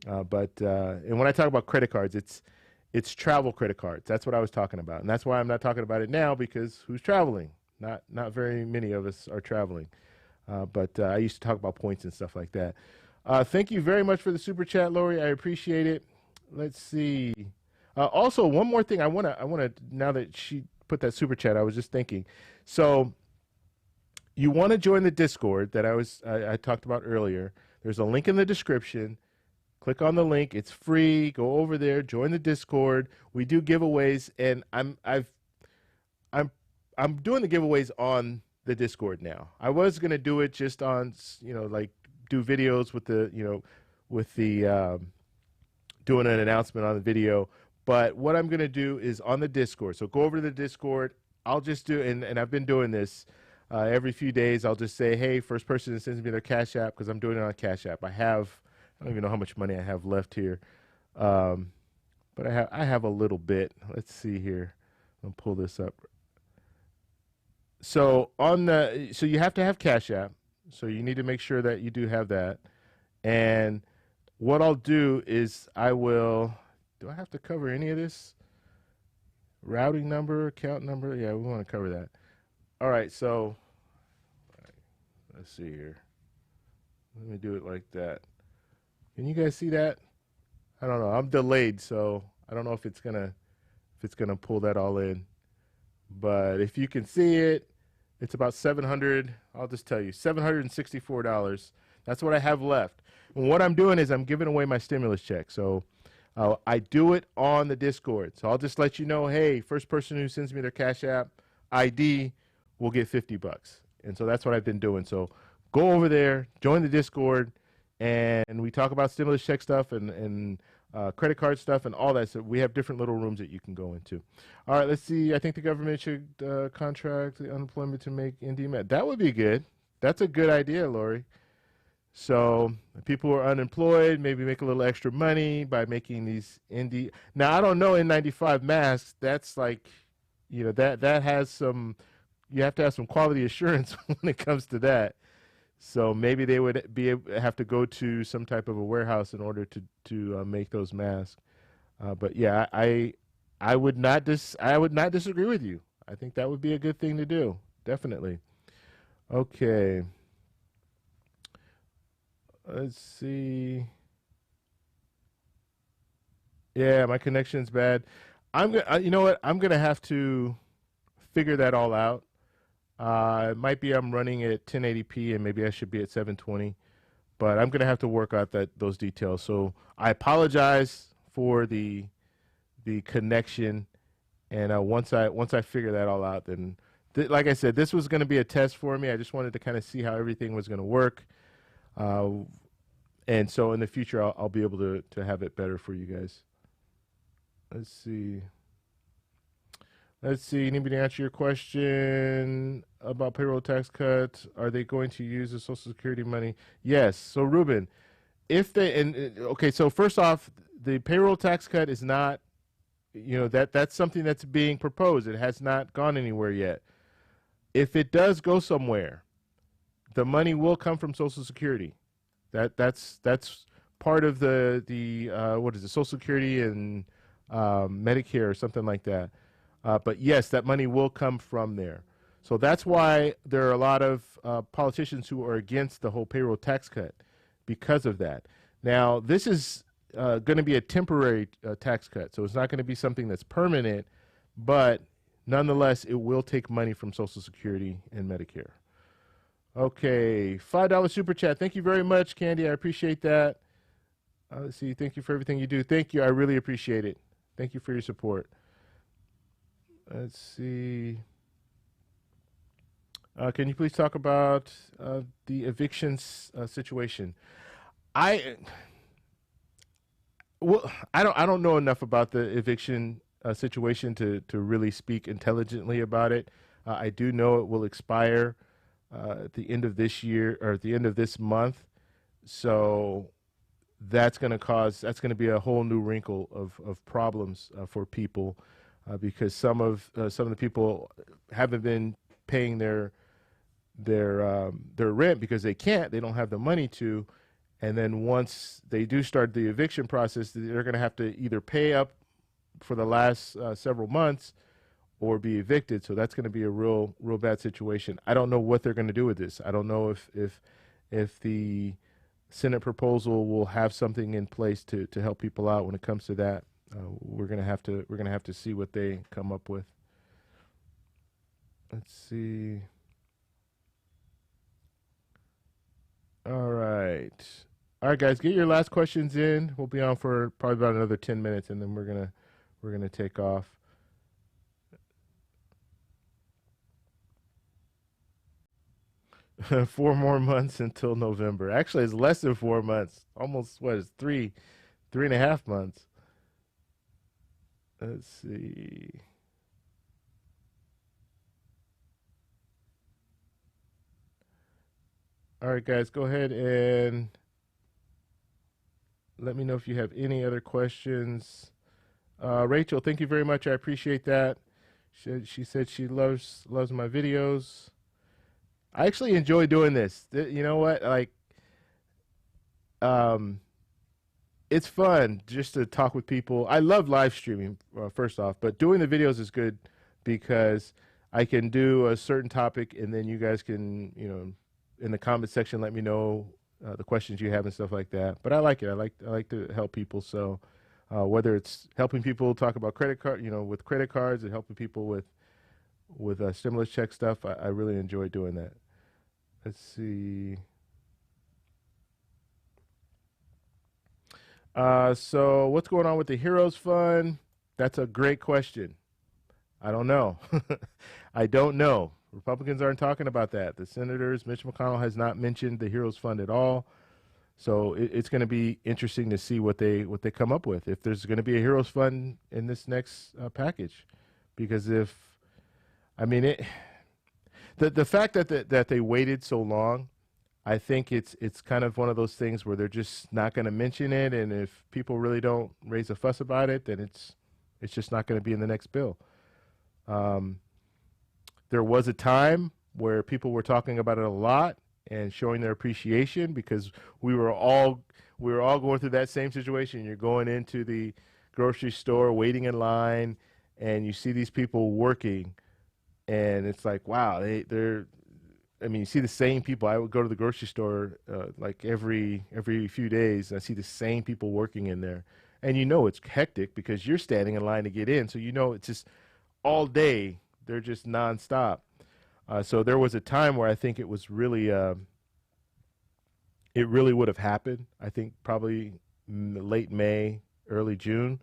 And when I talk about credit cards, it's travel credit cards. That's what I was talking about. And that's why I'm not talking about it now, because who's traveling? Not very many of us are traveling. But I used to talk about points and stuff like that. Thank you very much for the super chat, Lori. I appreciate it. Let's see. Also, one more thing I want to, now that she put that super chat, I was just thinking. So you want to join the Discord that I talked about earlier. There's a link in the description. Click on the link. It's free. Go over there, join the Discord. We do giveaways, and I'm doing the giveaways on the Discord now. I was going to do it just on, like do videos with doing an announcement on the video. But what I'm going to do is on the Discord. So go over to the Discord. I'll just do, and I've been doing this every few days. I'll just say, hey, first person that sends me their Cash App, because I'm doing it on Cash App. I don't even know how much money I have left here. But I have a little bit. Let's see here. I'll pull this up. So so you have to have Cash App. So you need to make sure that you do have that. And what I'll do is do I have to cover any of this? Routing number, account number? Yeah, we want to cover that. All right, so let's see here. Let me do it like that. Can you guys see that? I don't know. I'm delayed, so I don't know if it's gonna pull that all in. But if you can see it, it's about $700. I'll just tell you, $764. That's what I have left. And what I'm doing is I'm giving away my stimulus check. So I do it on the Discord. So I'll just let you know, hey, first person who sends me their Cash App ID will get $50. And so that's what I've been doing. So go over there, join the Discord, and we talk about stimulus check stuff and credit card stuff and all that. So we have different little rooms that you can go into. All right, let's see. I think the government should contract the unemployment to make ND met. That would be good. That's a good idea, Lori. So people who are unemployed maybe make a little extra money by making these indie. Now I don't know N95 masks. That's like, that has some. You have to have some quality assurance when it comes to that. So maybe they would have to go to some type of a warehouse in order to make those masks. But yeah, I would not disagree with you. I think that would be a good thing to do. Definitely. Okay. Let's see. Yeah, my connection's bad. You know what? I'm gonna have to figure that all out. It might be I'm running at 1080p and maybe I should be at 720, but I'm gonna have to work out those details. So I apologize for the connection, and once I figure that all out, then like I said, this was gonna be a test for me. I just wanted to kind of see how everything was gonna work, uh, and so in the future I'll be able to have it better for you guys. Let's see. Let's see. Need me to answer your question about payroll tax cuts? Are they going to use the Social Security money? Yes. So Ruben, if they okay, so first off, the payroll tax cut is not, that's something that's being proposed. It has not gone anywhere yet. If it does go somewhere, the money will come from Social Security. That's part of the what is it, Social Security and Medicare or something like that. But yes, that money will come from there. So that's why there are a lot of politicians who are against the whole payroll tax cut because of that. Now, this is going to be a temporary tax cut, so it's not going to be something that's permanent, but nonetheless, it will take money from Social Security and Medicare. Okay, $5 super chat. Thank you very much, Candy. I appreciate that. Let's see. Thank you for everything you do. Thank you. I really appreciate it. Thank you for your support. Let's see. Can you please talk about the evictions situation? I I don't know enough about the eviction situation to really speak intelligently about it. I do know it will expire at the end of this year or at the end of this month. So that's going to be a whole new wrinkle of problems for people because some of the people haven't been paying their rent because they don't have the money to, and then once they do start the eviction process, they're going to have to either pay up for the last several months or be evicted. So that's going to be a real bad situation. I don't know what they're going to do with this. I don't know if the Senate proposal will have something in place to help people out when it comes to that. We're gonna have to see what they come up with. Let's see. All right, guys, get your last questions in. We'll be on for probably about another 10 minutes, and then we're gonna take off. Four more months until November. Actually, it's less than 4 months. Almost what is 3.5 months. Let's see. All right, guys, go ahead and let me know if you have any other questions. Rachel, thank you very much. I appreciate that. She said she loves my videos. I actually enjoy doing this. You know what? Like, it's fun just to talk with people. I love live streaming, first off, but doing the videos is good because I can do a certain topic and then you guys can, in the comment section, let me know the questions you have and stuff like that. But I like it. I like to help people. So whether it's helping people talk about credit card, with credit cards, and helping people with stimulus check stuff, I really enjoy doing that. Let's see. So what's going on with the Heroes Fund? That's a great question. I don't know. I don't know. Republicans aren't talking about that. The senators, Mitch McConnell has not mentioned the Heroes Fund at all. So it's going to be interesting to see what they come up with. If there's going to be a Heroes Fund in this next package, because the fact that they waited so long, I think it's kind of one of those things where they're just not going to mention it, and if people really don't raise a fuss about it, then it's just not going to be in the next bill. Um, there was a time where people were talking about it a lot and showing their appreciation because we were all going through that same situation. You're going into the grocery store, waiting in line, and you see these people working, and it's like, wow, they're. I mean, you see the same people. I would go to the grocery store like every few days, and I see the same people working in there, and you know it's hectic because you're standing in line to get in, so you know it's just all day. They're just nonstop. So there was a time where I think it was really, it really would have happened. I think probably late May, early June.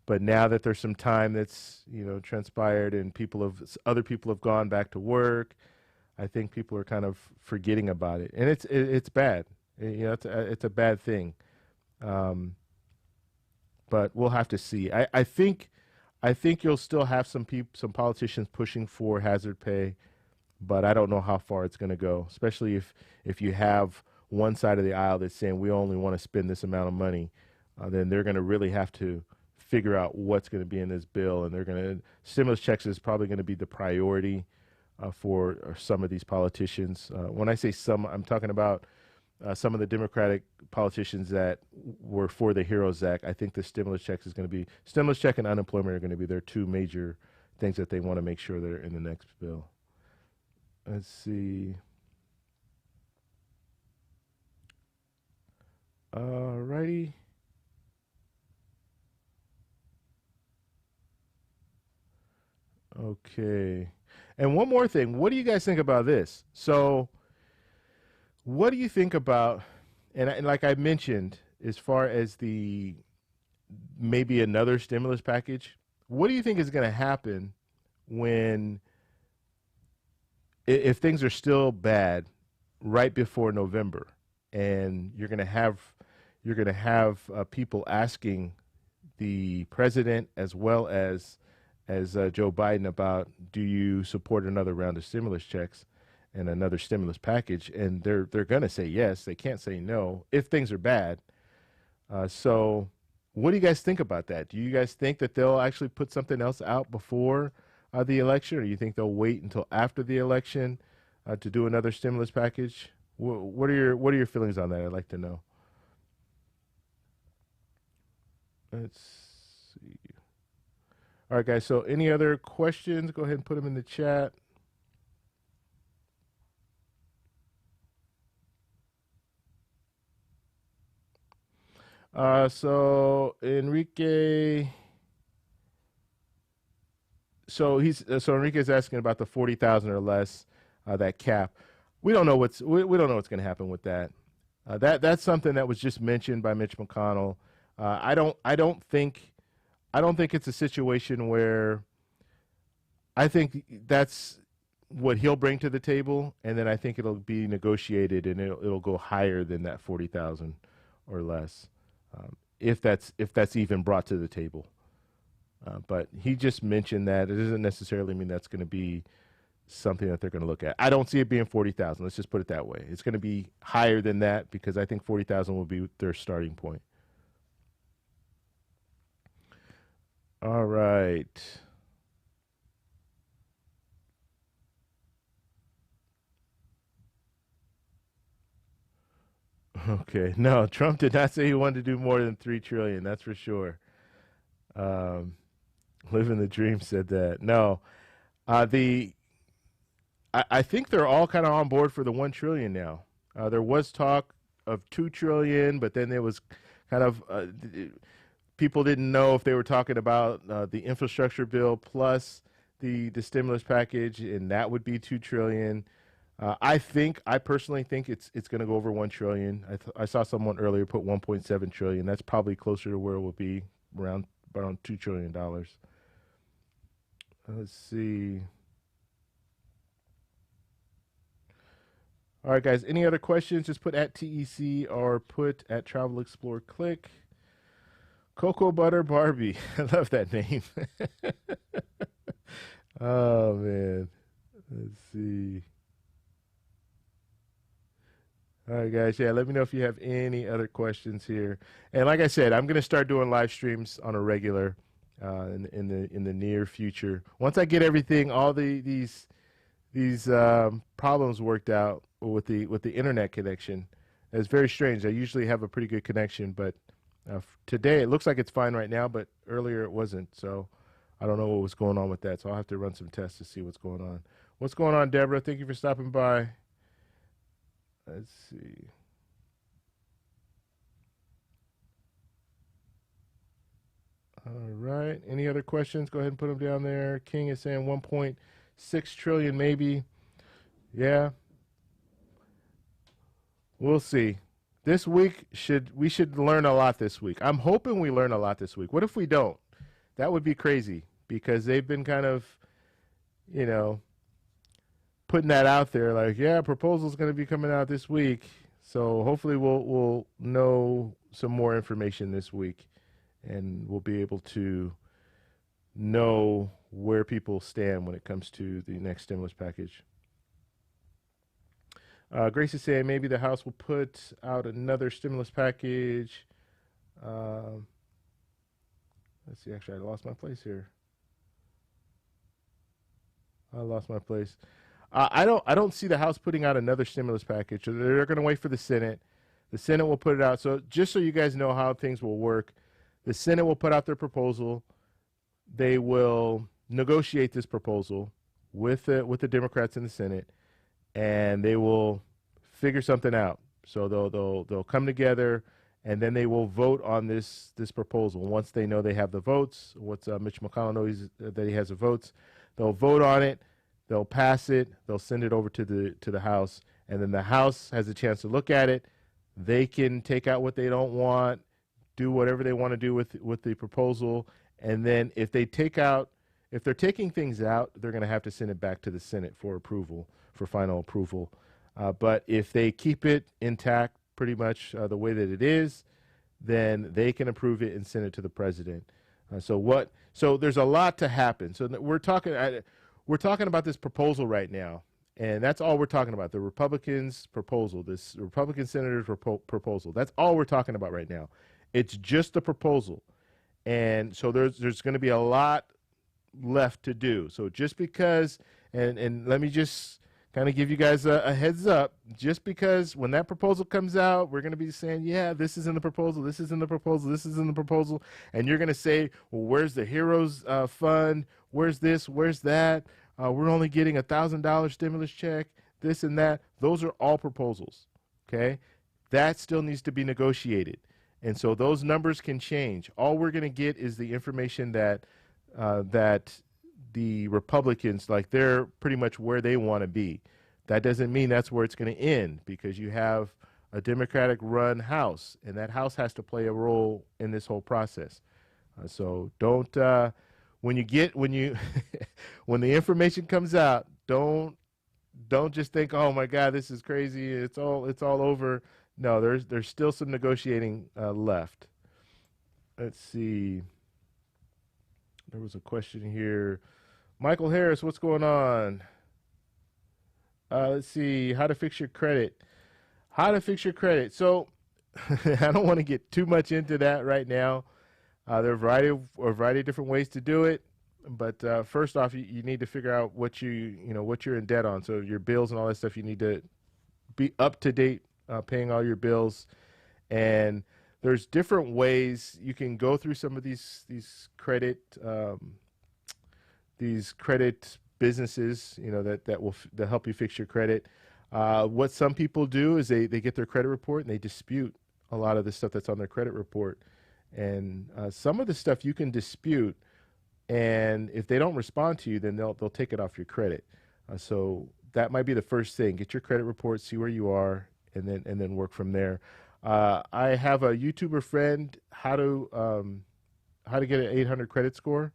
But now that there's some time that's transpired and other people have gone back to work, I think people are kind of forgetting about it, and it's bad. It's a bad thing. Um, but we'll have to see. I think you'll still have some politicians pushing for hazard pay, but I don't know how far it's going to go, especially if you have one side of the aisle that's saying we only want to spend this amount of money, then they're going to really have to figure out what's going to be in this bill, and stimulus checks is probably going to be the priority for some of these politicians. When I say some, I'm talking about some of the Democratic politicians that were for the HEROES Act. I think the stimulus check and unemployment are going to be their two major things that they want to make sure they're in the next bill. Let's see. Alrighty. Okay. And one more thing. What do you guys think about this? So, what do you think about, and like I mentioned, as far as the maybe another stimulus package, what do you think is going to happen when, if things are still bad right before November, and you're going to have people asking the president as well as Joe Biden about, do you support another round of stimulus checks and another stimulus package? And they're going to say yes. They can't say no if things are bad. So what do you guys think about that? Do you guys think that they'll actually put something else out before the election, or do you think they'll wait until after the election to do another stimulus package? What are your feelings on that? I'd like to know. Let's see. All right, guys. So any other questions? Go ahead and put them in the chat. So Enrique. So Enrique's asking about the 40,000 or less, that cap. We don't know what's going to happen with that. That's something that was just mentioned by Mitch McConnell. I don't think it's a situation where, I think that's what he'll bring to the table, and then I think it'll be negotiated and it'll go higher than that 40,000 or less, if that's even brought to the table. But he just mentioned that. It doesn't necessarily mean that's going to be something that they're going to look at. I don't see it being 40,000. Let's just put it that way. It's going to be higher than that because I think 40,000 will be their starting point. All right. Okay. No, Trump did not say he wanted to do more than 3 trillion. That's for sure. Um, Living the dream said that. No, I think they're all kind of on board for the 1 trillion now. There was talk of 2 trillion, but then there was kind of people didn't know if they were talking about the infrastructure bill plus the stimulus package, and that would be 2 trillion. I personally think it's going to go over 1 trillion. I saw someone earlier put 1.7 trillion. That's probably closer to where it will be, around $2 trillion. Let's see. All right, guys. Any other questions? Just put at TEC or put at Travel Explore. Click. Cocoa Butter Barbie. I love that name. Oh man. Let's see. All right, guys. Yeah, let me know if you have any other questions here. And like I said, I'm going to start doing live streams on a regular in the near future. Once I get everything, all these problems worked out with the internet connection. It's very strange. I usually have a pretty good connection, but today it looks like it's fine right now, but earlier it wasn't. So I don't know what was going on with that. So I'll have to run some tests to see what's going on. What's going on, Deborah? Thank you for stopping by. Let's see. All right. Any other questions? Go ahead and put them down there. King is saying 1.6 trillion, maybe. Yeah. We'll see. This week we should learn a lot this week. I'm hoping we learn a lot this week. What if we don't? That would be crazy because they've been kind of, you know, putting that out there like, yeah, proposal's going to be coming out this week. So hopefully we'll know some more information this week and we'll be able to know where people stand when it comes to the next stimulus package. Grace is saying maybe the House will put out another stimulus package. Let's see. Actually, I lost my place here. I lost my place. I don't see the House putting out another stimulus package. So they're going to wait for the Senate. The Senate will put it out. So just so you guys know how things will work, the Senate will put out their proposal. They will negotiate this proposal with the Democrats in the Senate, and they will figure something out. So they'll come together, and then they will vote on this proposal. Once they know they have the votes, once Mitch McConnell knows that he has the votes, they'll vote on it. They'll pass it. They'll send it over to the House, and then the House has a chance to look at it. They can take out what they don't want, do whatever they want to do with the proposal, and then if they're taking things out, they're going to have to send it back to the Senate for approval, for final approval. But if they keep it intact, pretty much the way that it is, then they can approve it and send it to the president. So there's a lot to happen. So we're talking about this proposal right now, and that's all we're talking about. The Republicans' proposal, this Republican senator's proposal. That's all we're talking about right now. It's just a proposal, and so there's going to be a lot left to do. So just because, and let me just kind of give you guys a heads up, just because when that proposal comes out, we're going to be saying, yeah, this is in the proposal, this is in the proposal, this is in the proposal, and you're going to say, well, where's the Heroes Fund? Where's this? Where's that? We're only getting $1,000 stimulus check, this and that. Those are all proposals, okay? That still needs to be negotiated. And so those numbers can change. All we're going to get is the information that the Republicans, like, they're pretty much where they want to be. That doesn't mean that's where it's going to end, because you have a Democratic-run House, and that House has to play a role in this whole process. So don't when the information comes out, don't just think, oh my God, this is crazy, it's all over. No, there's still some negotiating left. Let's see. There was a question here. Michael Harris, what's going on? Let's see. How to fix your credit. How to fix your credit. So I don't want to get too much into that right now. There are a variety of different ways to do it. But first off, you need to figure out what you're in debt on. So your bills and all that stuff, you need to be up to date, paying all your bills. And there's different ways you can go through some of these credit businesses, that will help you fix your credit. What some people do is they get their credit report and they dispute a lot of the stuff that's on their credit report. And some of the stuff you can dispute, and if they don't respond to you, then they'll take it off your credit. So that might be the first thing. Get your credit report, see where you are, and then work from there. I have a YouTuber friend, how to get an 800 credit score,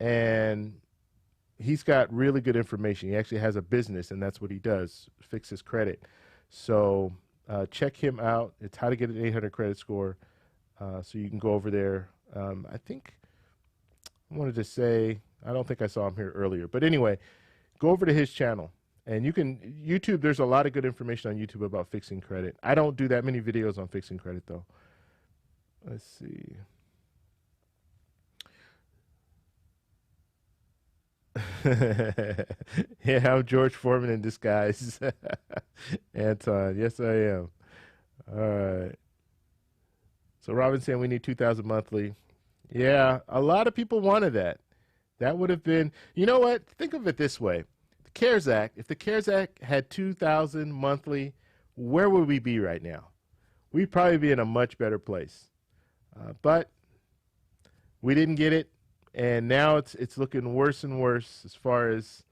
and he's got really good information. He actually has a business, and that's what he does, fixes credit. So check him out. It's how to get an 800 credit score. So you can go over there. I think I wanted to say, I don't think I saw him here earlier, but anyway, go over to his channel. And you can, YouTube, there's a lot of good information on YouTube about fixing credit. I don't do that many videos on fixing credit, though. Let's see. Yeah, I'm George Foreman in disguise. Anton, yes, I am. All right. So Robin's saying we need 2,000 monthly. Yeah, a lot of people wanted that. That would have been, you know what? Think of it this way. The CARES Act, if the CARES Act had 2,000 monthly, where would we be right now? We'd probably be in a much better place. But we didn't get it, and now it's looking worse and worse as far as,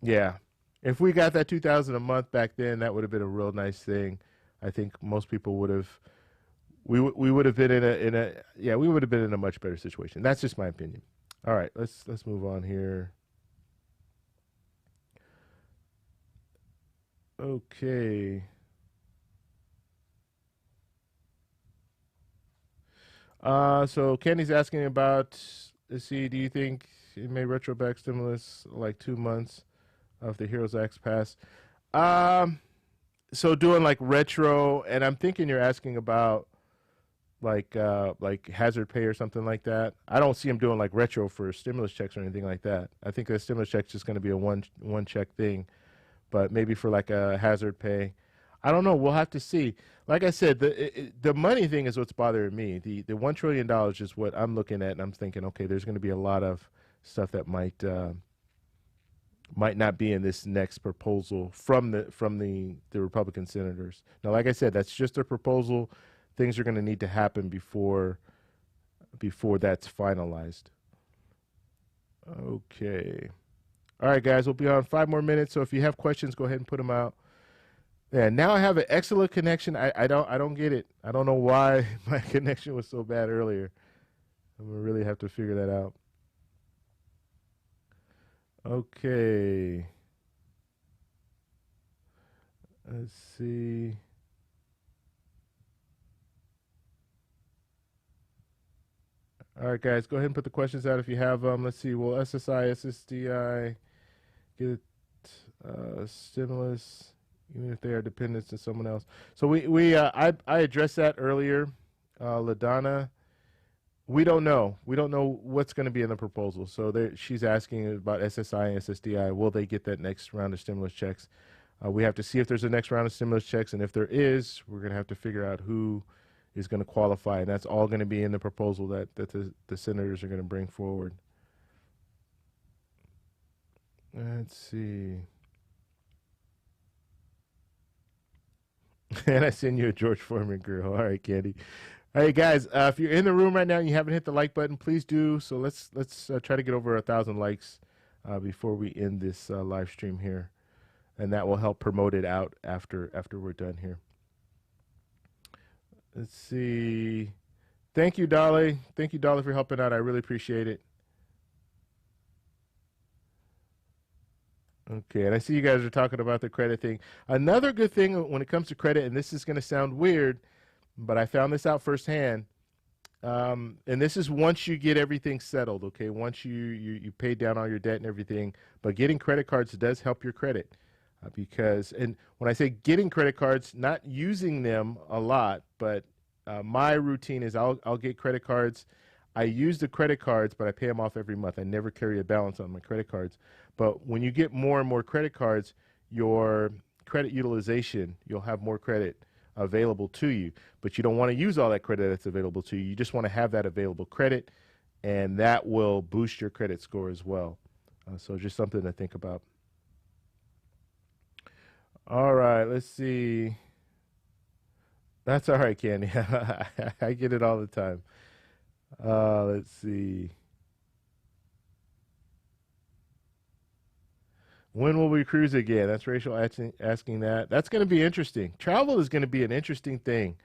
yeah. If we got that 2,000 a month back then, that would have been a real nice thing. I think most people would have. We would have been we would have been in a much better situation. That's just my opinion. All right, let's move on here. Okay. So Kenny's asking about, let's see, do you think it may retro back stimulus like 2 months of the HEROES Act's pass? So doing like retro, and I'm thinking you're asking about like hazard pay or something like that. I don't see him doing like retro for stimulus checks or anything like that. I think the stimulus check's just going to be a one check thing, but maybe for like a hazard pay. I don't know. We'll have to see. Like I said, the money thing is what's bothering me. The $1 trillion is what I'm looking at, and I'm thinking, okay, there's going to be a lot of stuff that might not be in this next proposal from the Republican senators. Now, like I said, that's just a proposal. Things are going to need to happen before that's finalized. Okay. All right, guys, we'll be on 5 more minutes. So if you have questions, go ahead and put them out. Yeah, now I have an excellent connection. I don't get it. I don't know why my connection was so bad earlier. I'm gonna really have to figure that out. Okay. Let's see. All right, guys, go ahead and put the questions out if you have them. Let's see. Will SSI, SSDI get stimulus even if they are dependents on someone else? So I addressed that earlier, LaDonna. We don't know. We don't know what's going to be in the proposal. So she's asking about SSI and SSDI. Will they get that next round of stimulus checks? We have to see if there's a next round of stimulus checks, and if there is, we're going to have to figure out who is going to qualify, and that's all going to be in the proposal that the senators are going to bring forward. Let's see. And I send you a George Foreman girl. All right, Candy. All right, guys. If you're in the room right now and you haven't hit the like button, please do. So let's try to get over 1,000 likes before we end this live stream here, and that will help promote it out after we're done here. Let's see. Thank you, Dolly. Thank you, Dolly, for helping out. I really appreciate it. Okay, and I see you guys are talking about the credit thing. Another good thing when it comes to credit, and this is going to sound weird, but I found this out firsthand, and this is once you get everything settled, okay? Once you pay down all your debt and everything, but getting credit cards does help your credit. Because, and when I say getting credit cards, not using them a lot, but my routine is I'll get credit cards. I use the credit cards, but I pay them off every month. I never carry a balance on my credit cards. But when you get more and more credit cards, your credit utilization, you'll have more credit available to you. But you don't want to use all that credit that's available to you. You just want to have that available credit, and that will boost your credit score as well. So just something to think about. All right, let's see. That's all right, Candy. I get it all the time. Let's see. When will we cruise again? That's Rachel asking that. That's going to be interesting. Travel is going to be an interesting thing.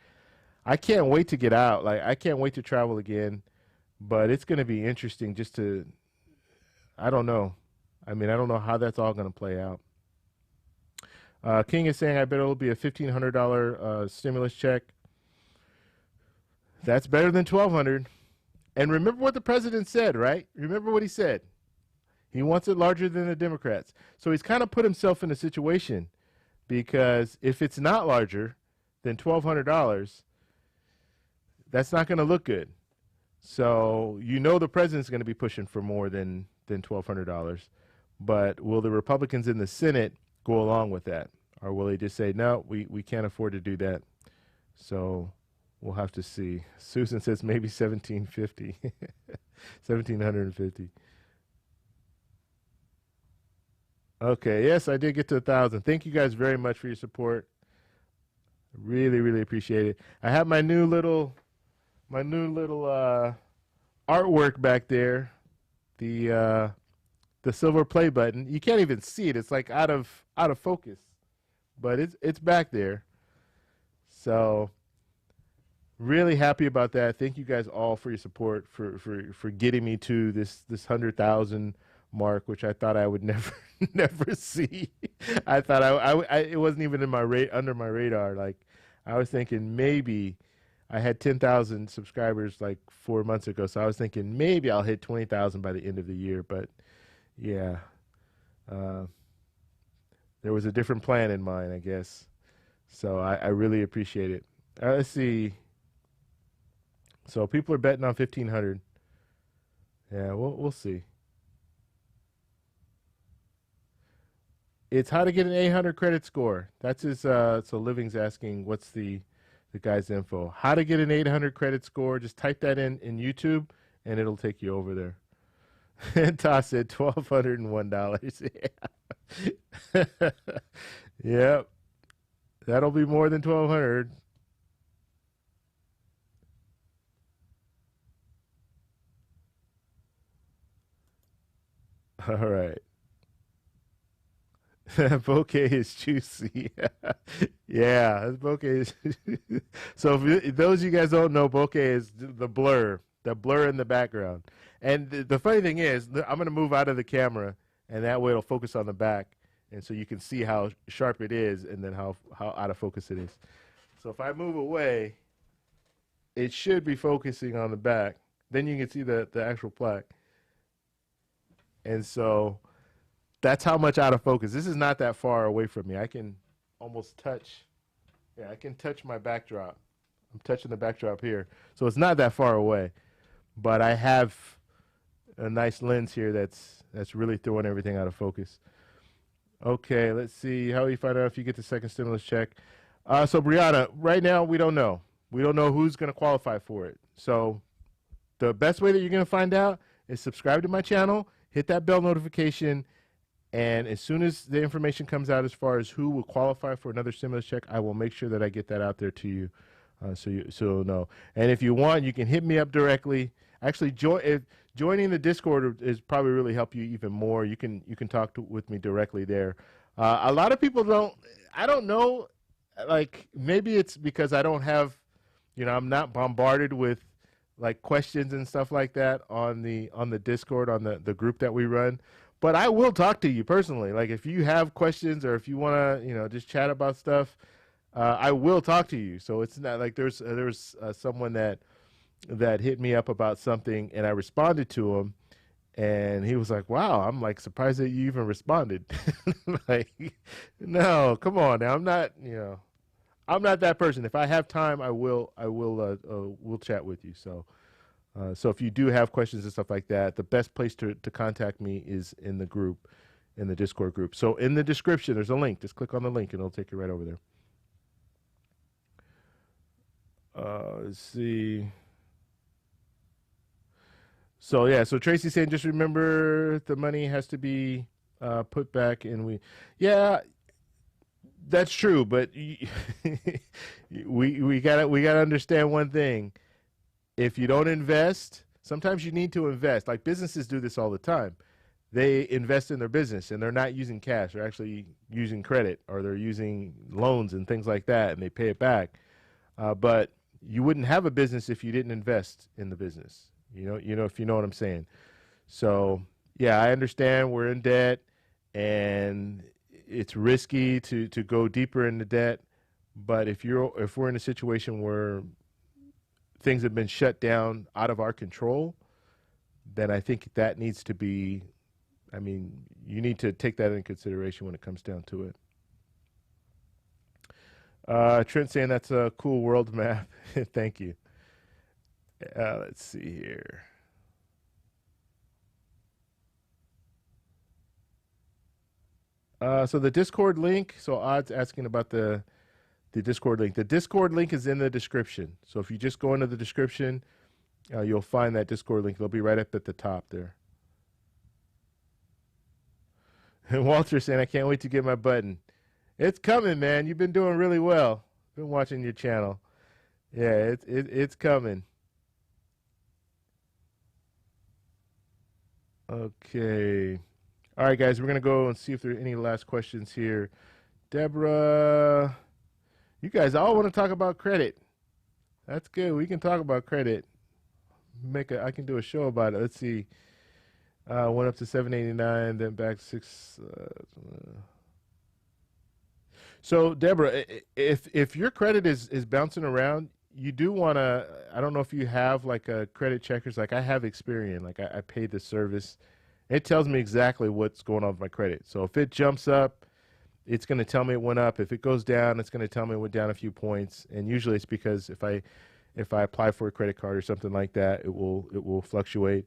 I can't wait to get out. Like, I can't wait to travel again, but it's going to be interesting just to, I don't know. I mean, I don't know how that's all going to play out. King is saying, I bet it'll be a $1,500 stimulus check. That's better than $1,200. And remember what the president said, right? Remember what he said. He wants it larger than the Democrats. So he's kind of put himself in a situation because if it's not larger than $1,200, that's not going to look good. So you know the president's going to be pushing for more than $1,200. But will the Republicans in the Senate go along with that? Or will they just say, no, we can't afford to do that? So we'll have to see. Susan says maybe 1,750. 1,750. Okay, yes, I did get to 1,000. Thank you guys very much for your support. Really, really appreciate it. I have my new little artwork back there. The silver play button. You can't even see it. It's like out of focus. But it's back there. So really happy about that. Thank you guys all for your support for getting me to this 100,000 mark, which I thought I would never see. I thought I it wasn't even in my under my radar. Like I was thinking maybe I had 10,000 subscribers like 4 months ago, so I was thinking maybe I'll hit 20,000 by the end of the year. But yeah, there was a different plan in mind, I guess. So I really appreciate it. Let's see. So people are betting on 1,500. Yeah, we'll see. It's how to get an 800 credit score. That's his. So Living's asking, what's the guy's info? How to get an 800 credit score? Just type that in YouTube, and it'll take you over there. And Toss said $1,201. Yeah. Yep. That'll be more than 1,200. All right. Bouquet is juicy. Yeah, bouquet is. So if those of you guys don't know, bouquet is the blur in the background. And the funny thing is, I'm going to move out of the camera, and that way it'll focus on the back, and so you can see how sharp it is, and then how out of focus it is. So if I move away, it should be focusing on the back. Then you can see the actual plaque. And so that's how much out of focus. This is not that far away from me. I can almost touch. Yeah, I can touch my backdrop. I'm touching the backdrop here. So it's not that far away. But I have a nice lens here that's really throwing everything out of focus. Okay, let's see. How do you find out if you get the second stimulus check? So Brianna, right now we don't know. We don't know who's going to qualify for it. So the best way that you're going to find out is subscribe to my channel, hit that bell notification, and as soon as the information comes out as far as who will qualify for another stimulus check, I will make sure that I get that out there to you, so you'll know. And if you want, you can hit me up directly. Actually, joining the Discord is probably really help you even more. You can talk with me directly there. A lot of people don't. I don't know. Like maybe it's because I don't have, I'm not bombarded with like questions and stuff like that on the Discord, on the group that we run. But I will talk to you personally. Like if you have questions or if you want to, just chat about stuff, I will talk to you. So it's not like there was someone that hit me up about something and I responded to him, and he was like, "Wow, I'm like surprised that you even responded." Like, no, come on now. I'm not that person. If I have time, we'll chat with you. So if you do have questions and stuff like that, the best place to contact me is in the group, in the Discord group. So in the description, there's a link. Just click on the link and it'll take you right over there. Let's see. So yeah, so Tracy's saying just remember the money has to be put back, and yeah, that's true. But we gotta understand one thing. If you don't invest, sometimes you need to invest. Like businesses do this all the time. They invest in their business and they're not using cash. They're actually using credit, or they're using loans and things like that, and they pay it back. But you wouldn't have a business if you didn't invest in the business. If you know what I'm saying. So yeah, I understand we're in debt and it's risky to go deeper into debt. But if we're in a situation where things have been shut down out of our control, then I think that needs to be I mean, you need to take that into consideration when it comes down to it. Trent saying that's a cool world map. Thank you. Let's see here. So the Discord link. So Odd's asking about the Discord link. The Discord link is in the description. So if you just go into the description, you'll find that Discord link. It'll be right up at the top there. And Walter saying, I can't wait to get my button. It's coming, man. You've been doing really well. Been watching your channel. Yeah, it's coming. Okay. All right, guys, we're going to go and see if there are any last questions here. Deborah, you guys all want to talk about credit. That's good. We can talk about credit. I can do a show about it. Let's see. Went up to 789, then back to 6. So, Deborah, if your credit is bouncing around, you do want to, I don't know if you have like a credit checkers, like I have Experian, like I paid the service. It tells me exactly what's going on with my credit. So if it jumps up, it's going to tell me it went up. If it goes down, it's going to tell me it went down a few points. And usually it's because if I apply for a credit card or something like that, it will fluctuate.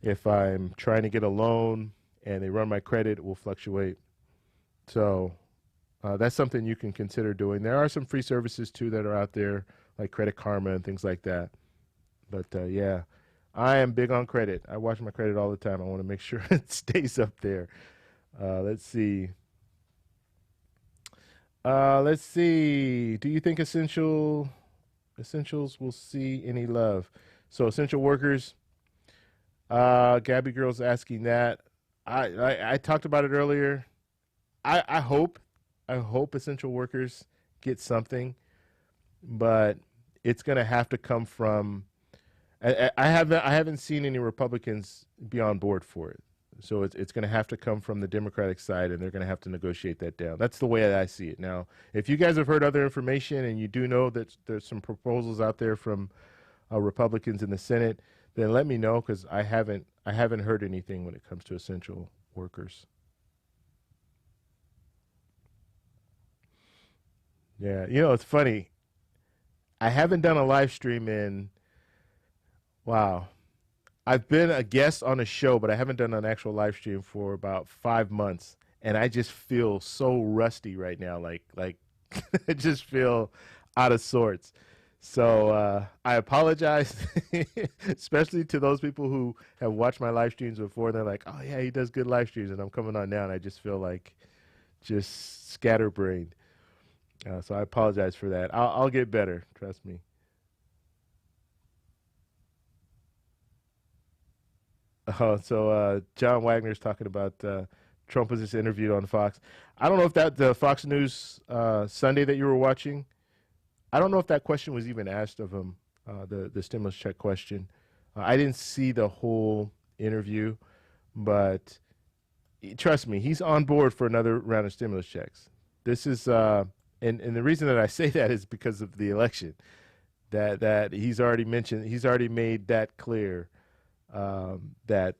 If I'm trying to get a loan and they run my credit, it will fluctuate. So that's something you can consider doing. There are some free services too that are out there, like Credit Karma and things like that. But yeah, I am big on credit. I watch my credit all the time. I want to make sure it stays up there. Let's see. Let's see. Do you think essentials will see any love? So essential workers. Gabby Girl's asking that. I talked about it earlier. I hope essential workers get something, but it's going to have to come from. I haven't seen any Republicans be on board for it, so it's going to have to come from the Democratic side, and they're going to have to negotiate that down. That's the way that I see it. Now, if you guys have heard other information and you do know that there's some proposals out there from Republicans in the Senate, then let me know, because I haven't heard anything when it comes to essential workers. Yeah, it's funny. I haven't done a live stream in, wow. I've been a guest on a show, but I haven't done an actual live stream for about 5 months, and I just feel so rusty right now. Like I just feel out of sorts. So I apologize, especially to those people who have watched my live streams before. They're like, "Oh yeah, he does good live streams," and I'm coming on now, and I just feel like just scatterbrained. So I apologize for that. I'll get better. Trust me. So John Wagner's talking about Trump was just interviewed on Fox. I don't know if the Fox News Sunday that you were watching. I don't know if that question was even asked of him, the stimulus check question. I didn't see the whole interview, but trust me, he's on board for another round of stimulus checks. This is, and the reason that I say that is because of the election. That he's already made that clear, that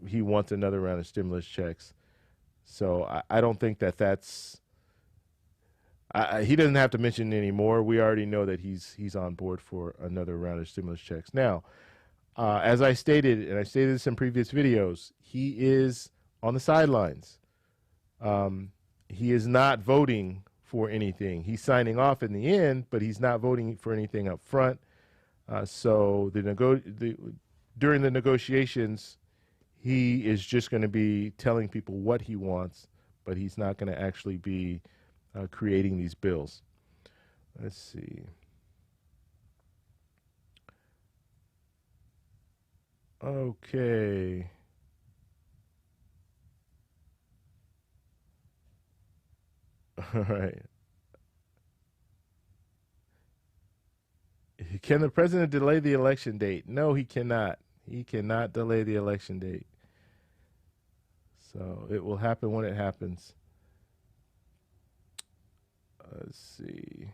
he wants another round of stimulus checks. So I don't think that's. He doesn't have to mention it anymore. We already know that he's on board for another round of stimulus checks. Now, as I stated, and I stated this in previous videos, he is on the sidelines. He is not voting for anything. He's signing off in the end, but he's not voting for anything up front. So during the negotiations, he is just going to be telling people what he wants, but he's not going to actually be creating these bills. Let's see. Okay. All right. Can the president delay the election date? No, he cannot. He cannot delay the election date. So it will happen when it happens. Let's see.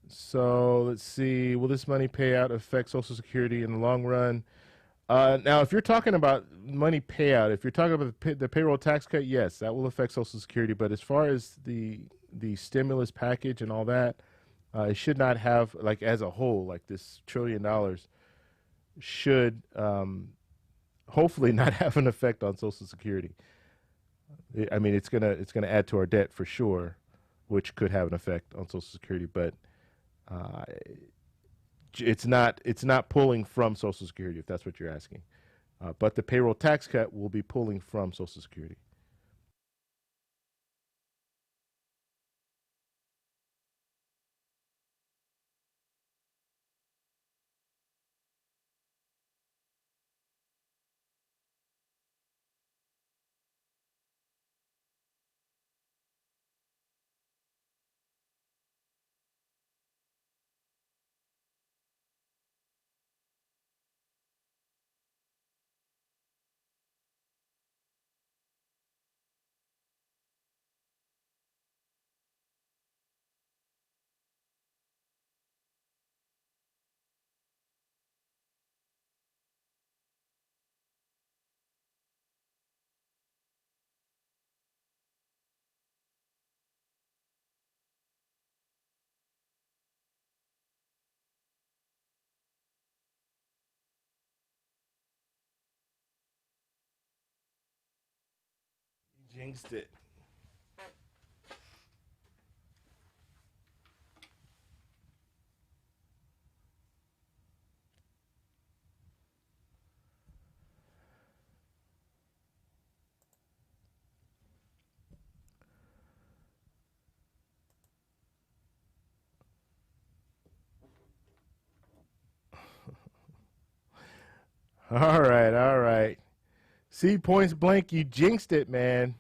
So let's see. Will this money payout affect Social Security in the long run? Now, if you're talking about money payout, if you're talking about the payroll tax cut, yes, that will affect Social Security. But as far as the stimulus package and all that, it should not have, like, as a whole, like this $1 trillion should hopefully not have an effect on Social Security. I mean, it's gonna add to our debt for sure, which could have an effect on Social Security. But uh, it's not pulling from Social Security, if that's what you're asking. But the payroll tax cut will be pulling from Social Security. You jinxed it. All right, all right. See, points blank, you jinxed it, man.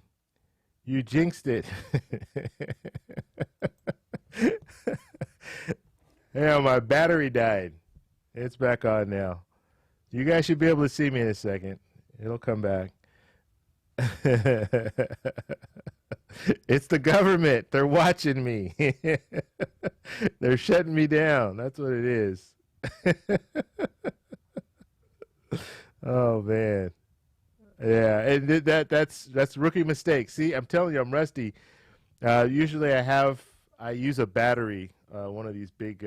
You jinxed it. Yeah, my battery died. It's back on now. You guys should be able to see me in a second. It'll come back. It's the government. They're watching me. They're shutting me down. That's what it is. Oh man. Yeah, and that's rookie mistake. See, I'm telling you, I'm rusty. Usually, I use a battery, one of these big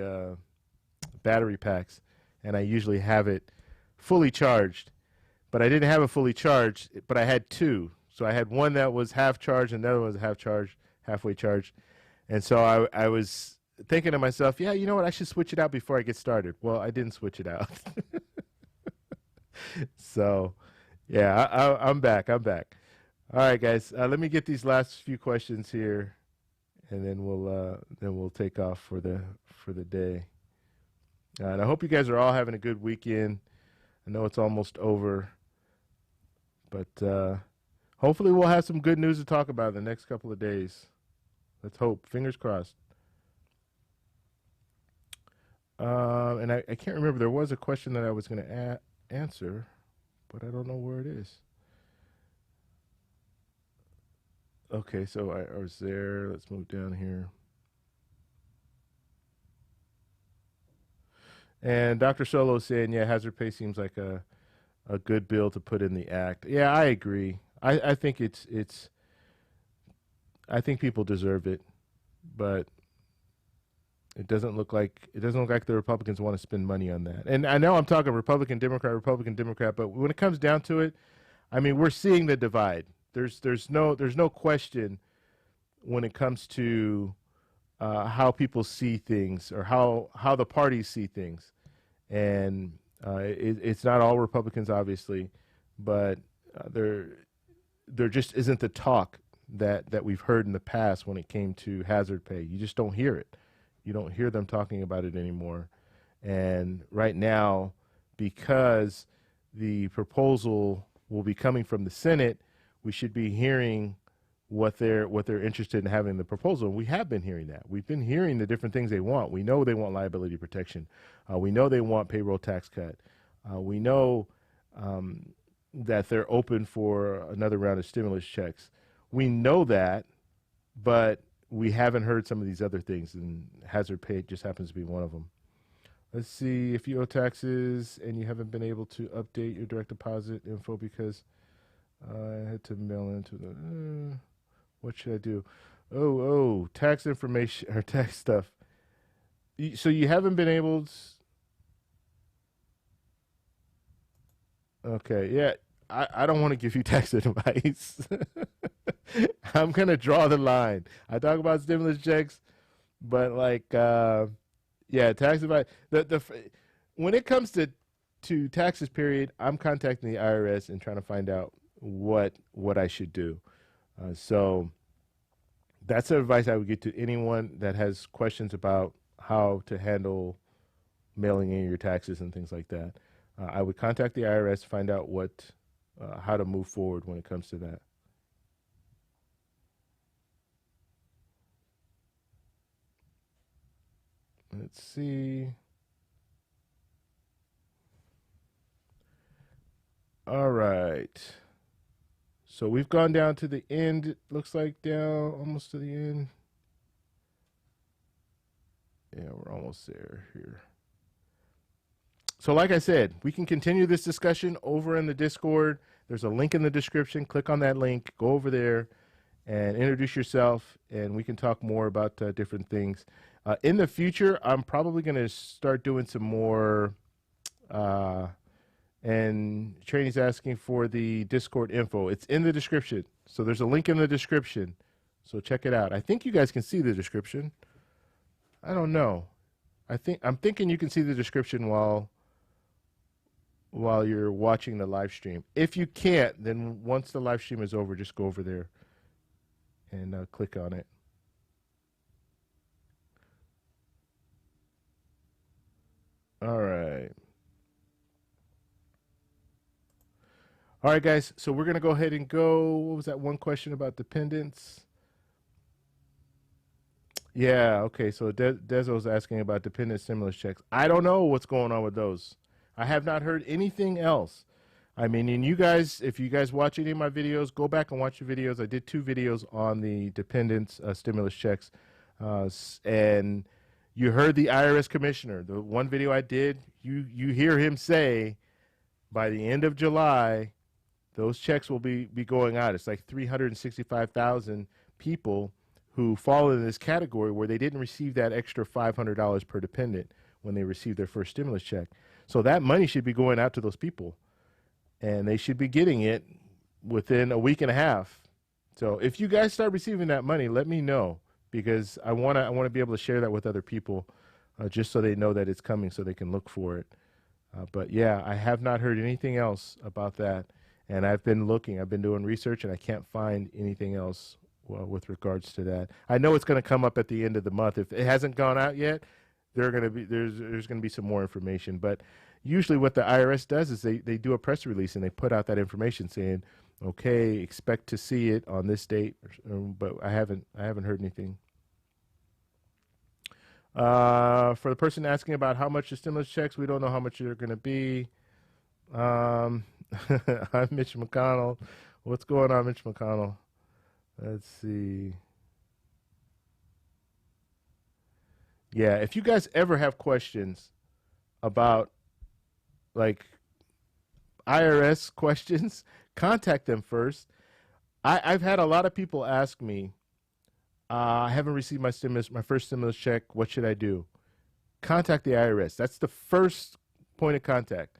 battery packs, and I usually have it fully charged. But I didn't have it fully charged, but I had two. So I had one that was half charged, and the other one was half charged, halfway charged. And so I was thinking to myself, yeah, you know what? I should switch it out before I get started. Well, I didn't switch it out. So, yeah, I'm back. I'm back. All right, guys. Let me get these last few questions here, and then we'll take off for the day. And I hope you guys are all having a good weekend. I know it's almost over, but hopefully we'll have some good news to talk about in the next couple of days. Let's hope. Fingers crossed. And I can't remember. There was a question that I was going to answer, but I don't know where it is. Okay, so I was there. Let's move down here. And Dr. Solo saying, yeah, hazard pay seems like a good bill to put in the act. Yeah, I agree. I think it's I think people deserve it, but it doesn't look like the Republicans want to spend money on that. And I know I'm talking Republican, Democrat, but when it comes down to it, I mean, we're seeing the divide. There's no question when it comes to how people see things or how the parties see things, and it's not all Republicans, obviously, but there just isn't the talk that we've heard in the past when it came to hazard pay. You just don't hear it. You don't hear them talking about it anymore. And right now, because the proposal will be coming from the Senate, we should be hearing what they're interested in having in the proposal. And we have been hearing that. We've been hearing the different things they want. We know they want liability protection. We know they want payroll tax cut. We know that they're open for another round of stimulus checks. We know that, but we haven't heard some of these other things, and hazard pay just happens to be one of them. Let's see, if you owe taxes and you haven't been able to update your direct deposit info because I had to mail into the, what should I do? Oh, tax information or tax stuff. So you haven't been able to, okay, yeah, I don't want to give you tax advice. I'm going to draw the line. I talk about stimulus checks, but like, yeah, tax advice. When it comes to taxes, period, I'm contacting the IRS and trying to find out what I should do. So that's the advice I would give to anyone that has questions about how to handle mailing in your taxes and things like that. I would contact the IRS, find out how to move forward when it comes to that. Let's see. All right. So we've gone down to the end. It looks like down almost to the end. Yeah, we're almost there here. So like I said, we can continue this discussion over in the Discord. There's a link in the description. Click on that link, go over there and introduce yourself, and we can talk more about different things. In the future, I'm probably going to start doing some more, and Trainee's asking for the Discord info. It's in the description. So there's a link in the description. So check it out. I think you guys can see the description. I don't know. I'm thinking you can see the description while you're watching the live stream. If you can't, then once the live stream is over, just go over there and click on it. All right. All right, guys. So we're going to go ahead and go. What was that one question about dependents? Yeah, okay. So Dezo's asking about dependent stimulus checks. I don't know what's going on with those. I have not heard anything else. I mean, and you guys, if you guys watch any of my videos, go back and watch the videos. I did 2 videos on the dependents stimulus checks. And you heard the IRS commissioner. The one video I did, you hear him say, by the end of July, those checks will be going out. It's like 365,000 people who fall in this category where they didn't receive that extra $500 per dependent when they received their first stimulus check. So that money should be going out to those people, and they should be getting it within a week and a half. So if you guys start receiving that money, let me know, because I want to be able to share that with other people, just so they know that it's coming, so they can look for it. But yeah, I have not heard anything else about that, and I've been looking. I've been doing research, and I can't find anything else with regards to that. I know it's going to come up at the end of the month. If it hasn't gone out yet, there's going to be some more information. But usually what the IRS does is they do a press release and they put out that information saying, okay, expect to see it on this date. But I haven't heard anything. For the person asking about how much the stimulus checks, we don't know how much they're going to be. I'm Mitch McConnell. What's going on, Mitch McConnell? Let's see. Yeah, if you guys ever have questions about like IRS questions, contact them first. I've had a lot of people ask me, I haven't received my first stimulus check. What should I do? Contact the IRS. That's the first point of contact.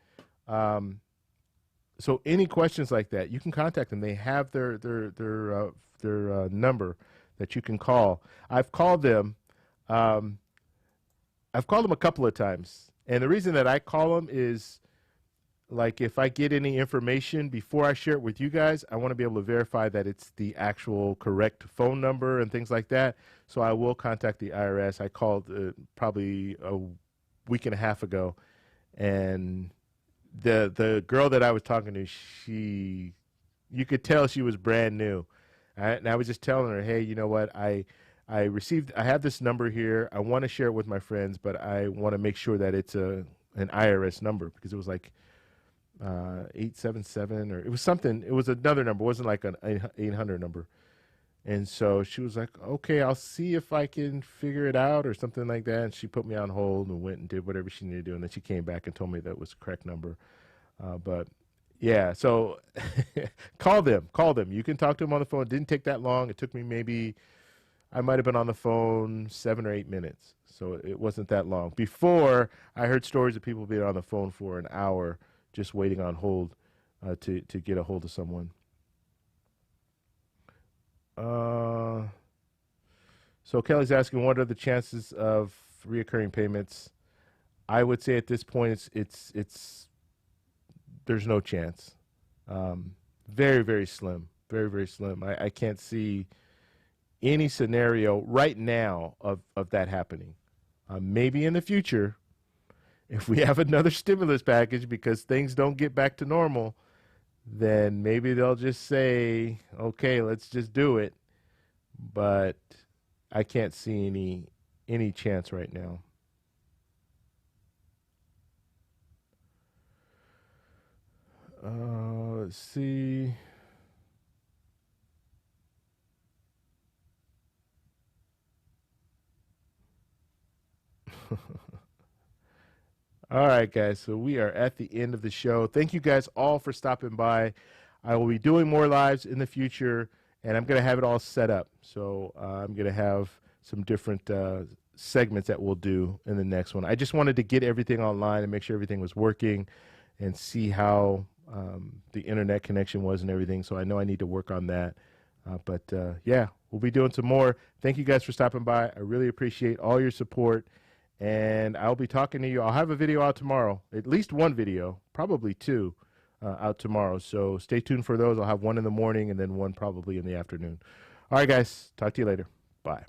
So any questions like that, you can contact them. They have their number that you can call. I've called them. I've called them a couple of times, and the reason that I call them is, like, if I get any information before I share it with you guys, I want to be able to verify that it's the actual correct phone number and things like that. So I will contact the IRS. I called probably a week and a half ago, and the girl that I was talking to, you could tell she was brand new. And I was just telling her, hey, you know what, I have this number here. I want to share it with my friends, but I want to make sure that it's an IRS number, because it was like 877, or it was something. It was another number. It wasn't like an 800 number. And so she was like, okay, I'll see if I can figure it out or something like that. And she put me on hold and went and did whatever she needed to do. And then she came back and told me that was the correct number. But yeah, so call them. Call them. You can talk to them on the phone. It didn't take that long. It took me maybe, I might have been on the phone 7 or 8 minutes. So it wasn't that long. Before, I heard stories of people being on the phone for an hour just waiting on hold to get a hold of someone. So Kelly's asking, what are the chances of reoccurring payments? I would say at this point, it's there's no chance. Very, very slim. Very, very slim. I can't see any scenario right now of that happening. Maybe in the future, if we have another stimulus package because things don't get back to normal, then maybe they'll just say, okay, let's just do it. But I can't see any chance right now. Let's see. All right, guys. So we are at the end of the show. Thank you guys all for stopping by. I will be doing more lives in the future, and I'm going to have it all set up. So I'm going to have some different segments that we'll do in the next one. I just wanted to get everything online and make sure everything was working and see how the internet connection was and everything. So I know I need to work on that. But yeah, we'll be doing some more. Thank you guys for stopping by. I really appreciate all your support. And I'll be talking to you. I'll have a video out tomorrow, at least one video, probably two out tomorrow. So stay tuned for those. I'll have one in the morning and then one probably in the afternoon. All right, guys. Talk to you later. Bye.